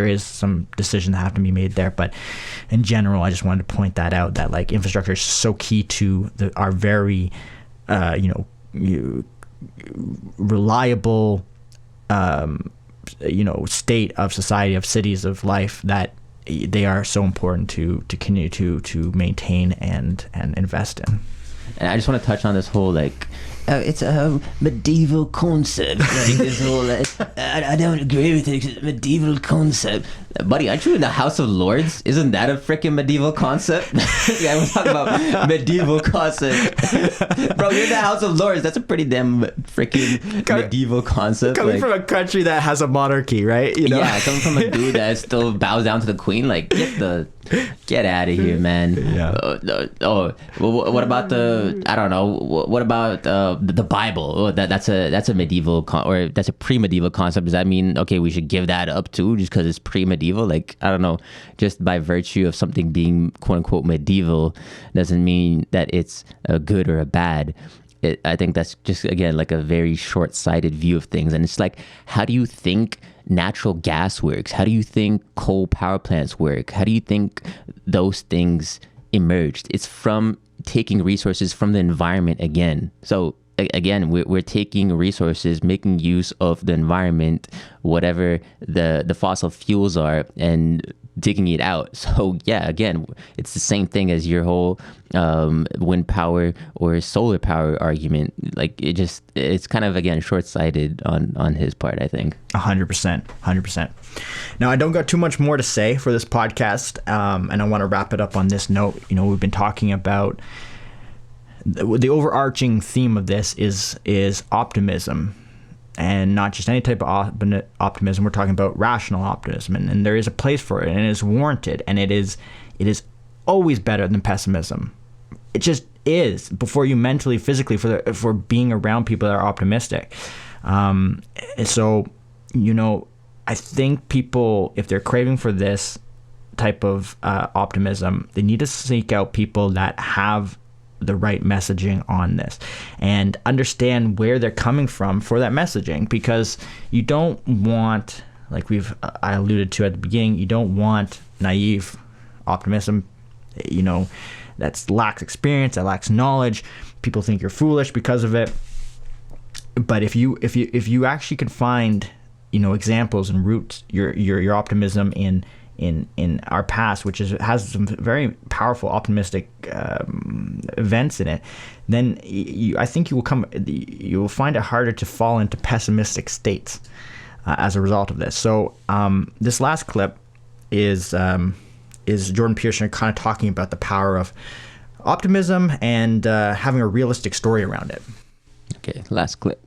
is some decisions that have to be made there, but in general, I just wanted to point that out, that infrastructure is so key to our very reliable state of society, of cities, of life, that they are so important to continue to maintain and invest in. And I just want to touch on this whole it's a medieval concept. This whole I don't agree with it. It's a medieval concept, buddy. Aren't you in the House of Lords? Isn't that a freaking medieval concept? Yeah, we're talking about medieval concept, bro. You're in the House of Lords. That's a pretty damn freaking medieval concept. Coming from a country that has a monarchy, right? Yeah, coming from a dude that still bows down to the queen. Get out of here, man. Yeah. What about I don't know. What about the Bible? Oh, that's a medieval or that's a pre-medieval concept. Does that mean, okay, we should give that up too, just because it's pre-medieval? I don't know. Just by virtue of something being quote unquote medieval doesn't mean that it's a good or a bad. I think that's just, again, a very short-sighted view of things. And it's how do you think natural gas works? How do you think coal power plants work? How do you think those things emerged? It's from taking resources from the environment again. So again, we're taking resources, making use of the environment, whatever the fossil fuels are, and digging it out. So yeah, again, it's the same thing as your whole wind power or solar power argument. It's kind of, again, short-sighted on his part, I think. 100%. Now, I don't got too much more to say for this podcast, and I want to wrap it up on this note. We've been talking about the overarching theme of this is optimism, and not just any type of optimism. We're talking about rational optimism, and there is a place for it, and it is warranted, and it is always better than pessimism. It just is, before you mentally, physically, for being around people that are optimistic. So, I think people, if they're craving for this type of optimism, they need to seek out people that have the right messaging on this and understand where they're coming from for that messaging, because you don't want, I alluded to at the beginning, you don't want naive optimism, that lacks experience, that lacks knowledge. People think you're foolish because of it. But if you actually can find, examples and root your optimism in our past, which has some very powerful optimistic events in it, then I think you will find it harder to fall into pessimistic states as a result of this. So this last clip is Jordan Peterson kind of talking about the power of optimism and having a realistic story around it. Okay, last clip.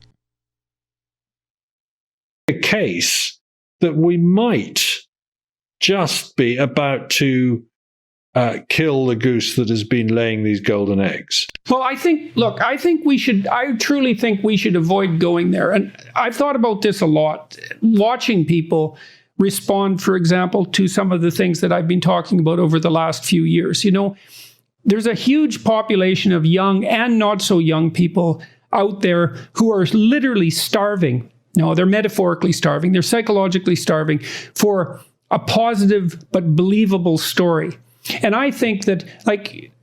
A case that we might just be about to kill the goose that has been laying these golden eggs. Well, I truly think we should avoid going there. And I've thought about this a lot, watching people respond, for example, to some of the things that I've been talking about over the last few years. There's a huge population of young and not so young people out there who are literally starving. No, they're metaphorically starving. They're psychologically starving for a positive but believable story. And I think that,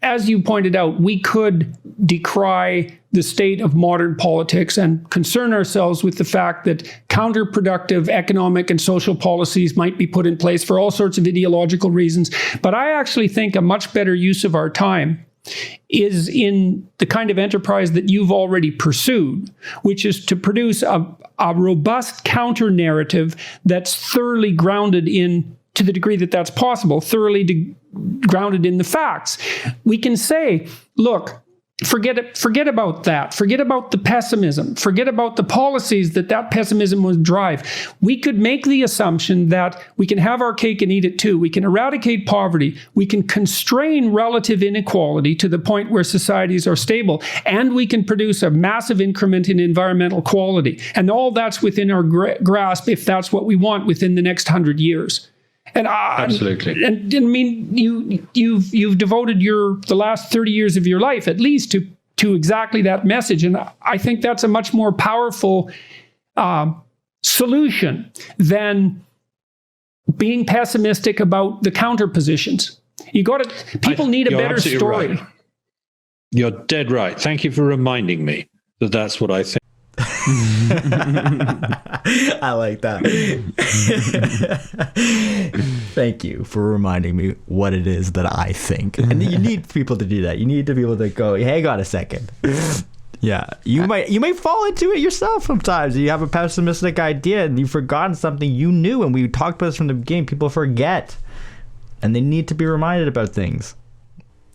as you pointed out, we could decry the state of modern politics and concern ourselves with the fact that counterproductive economic and social policies might be put in place for all sorts of ideological reasons. But I actually think a much better use of our time is in the kind of enterprise that you've already pursued, which is to produce a robust counter-narrative that's thoroughly grounded in, to the degree that that's possible, grounded in the facts. We can say, look, forget about that. Forget about the pessimism. Forget about the policies that pessimism would drive. We could make the assumption that we can have our cake and eat it too. We can eradicate poverty. We can constrain relative inequality to the point where societies are stable. And we can produce a massive increment in environmental quality. And all that's within our grasp if that's what we want within the next 100 years. And absolutely. And I mean, you've devoted the last 30 years of your life at least to exactly that message, and I think that's a much more powerful solution than being pessimistic about the counter positions. People need a better story. Right. You're dead right. Thank you for reminding me that that's what I think. I like that. Thank you for reminding me what it is that I think. And you need people to do that. You need to be able to go, hang on a second. Yeah, you might fall into it yourself sometimes. You have a pessimistic idea and you've forgotten something you knew, and we talked about this from the beginning. People forget, and they need to be reminded about things.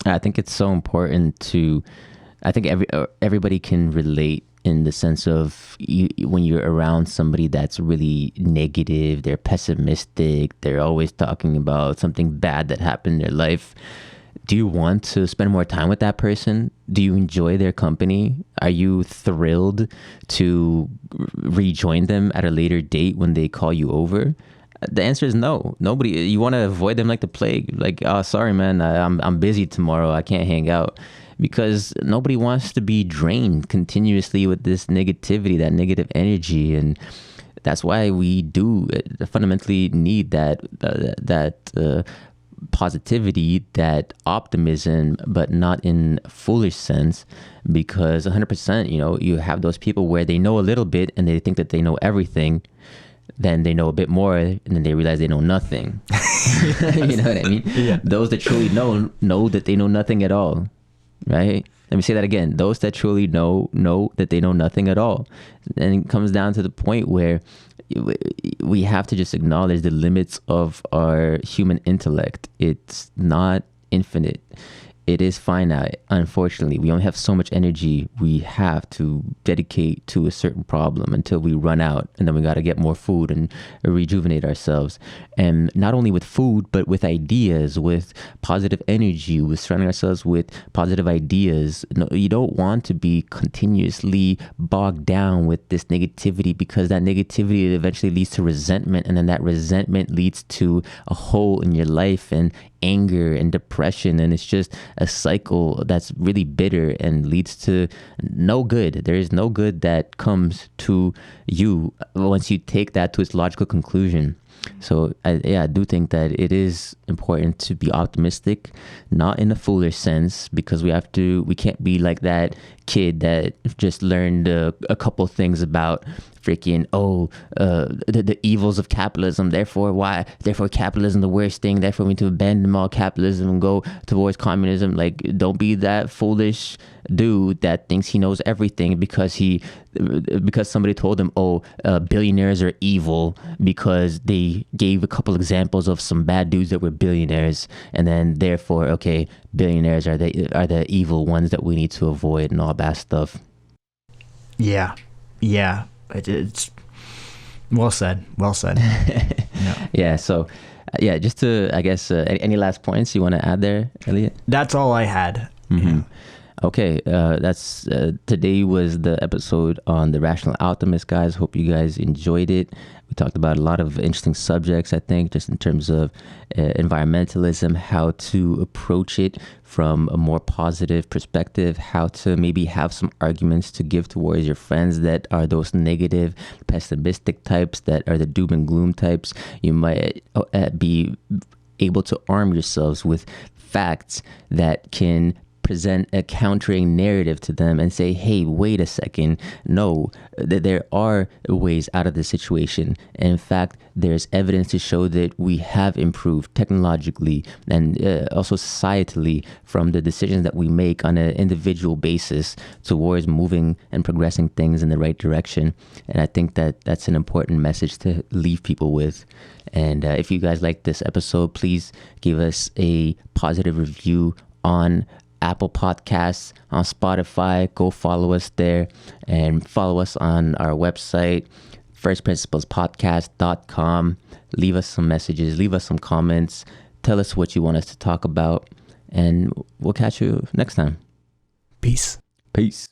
I think it's so important I think everybody can relate in the sense of when you're around somebody that's really negative, they're pessimistic, they're always talking about something bad that happened in their life. Do you want to spend more time with that person? Do you enjoy their company? Are you thrilled to rejoin them at a later date when they call you over? The answer is no. Nobody. You want to avoid them like the plague. Like, oh, sorry, man, I'm busy tomorrow. I can't hang out. Because nobody wants to be drained continuously with this negativity, that negative energy, and that's why we do fundamentally need that positivity, that optimism, but not in foolish sense. Because 100%, you have those people where they know a little bit and they think that they know everything. Then they know a bit more, and then they realize they know nothing. You know what I mean? Yeah. Those that truly know that they know nothing at all. Right? Let me say that again. Those that truly know that they know nothing at all. And it comes down to the point where we have to just acknowledge the limits of our human intellect. It's not infinite. It is finite, unfortunately. We only have so much energy we have to dedicate to a certain problem until we run out, and then we got to get more food and rejuvenate ourselves. And not only with food, but with ideas, with positive energy, with surrounding ourselves with positive ideas. No, you don't want to be continuously bogged down with this negativity, because that negativity eventually leads to resentment, and then that resentment leads to a hole in your life and anger and depression, and it's just a cycle that's really bitter and leads to no good. There is no good that comes to you once you take that to its logical conclusion. So I do think that it is important to be optimistic, not in a foolish sense, because we can't be like that kid that just learned a couple things about freaking the evils of capitalism, therefore capitalism the worst thing, therefore we need to abandon all capitalism and go towards communism. Like, don't be that foolish dude that thinks he knows everything because somebody told him, billionaires are evil because they gave a couple examples of some bad dudes that were billionaires, and then therefore, okay, billionaires are the evil ones that we need to avoid and all that stuff. Yeah. It's well said. Yeah. So, just to, I guess, any last points you want to add there, Elliot? That's all I had. Mm-hmm. Yeah. Okay, that's today was the episode on the Rational Optimist, guys. Hope you guys enjoyed it. We talked about a lot of interesting subjects, I think, just in terms of environmentalism, how to approach it from a more positive perspective, how to maybe have some arguments to give towards your friends that are those negative, pessimistic types, that are the doom and gloom types. You might be able to arm yourselves with facts that can present a countering narrative to them and say, hey, wait a second, no, there are ways out of the situation. And in fact, there's evidence to show that we have improved technologically and also societally from the decisions that we make on an individual basis towards moving and progressing things in the right direction. And I think that that's an important message to leave people with. And if you guys like this episode, please give us a positive review on Apple Podcasts, on Spotify. Go follow us there, and follow us on our website, firstprinciplespodcast.com. Leave us some messages, leave us some comments, tell us what you want us to talk about, and we'll catch you next time. Peace. Peace.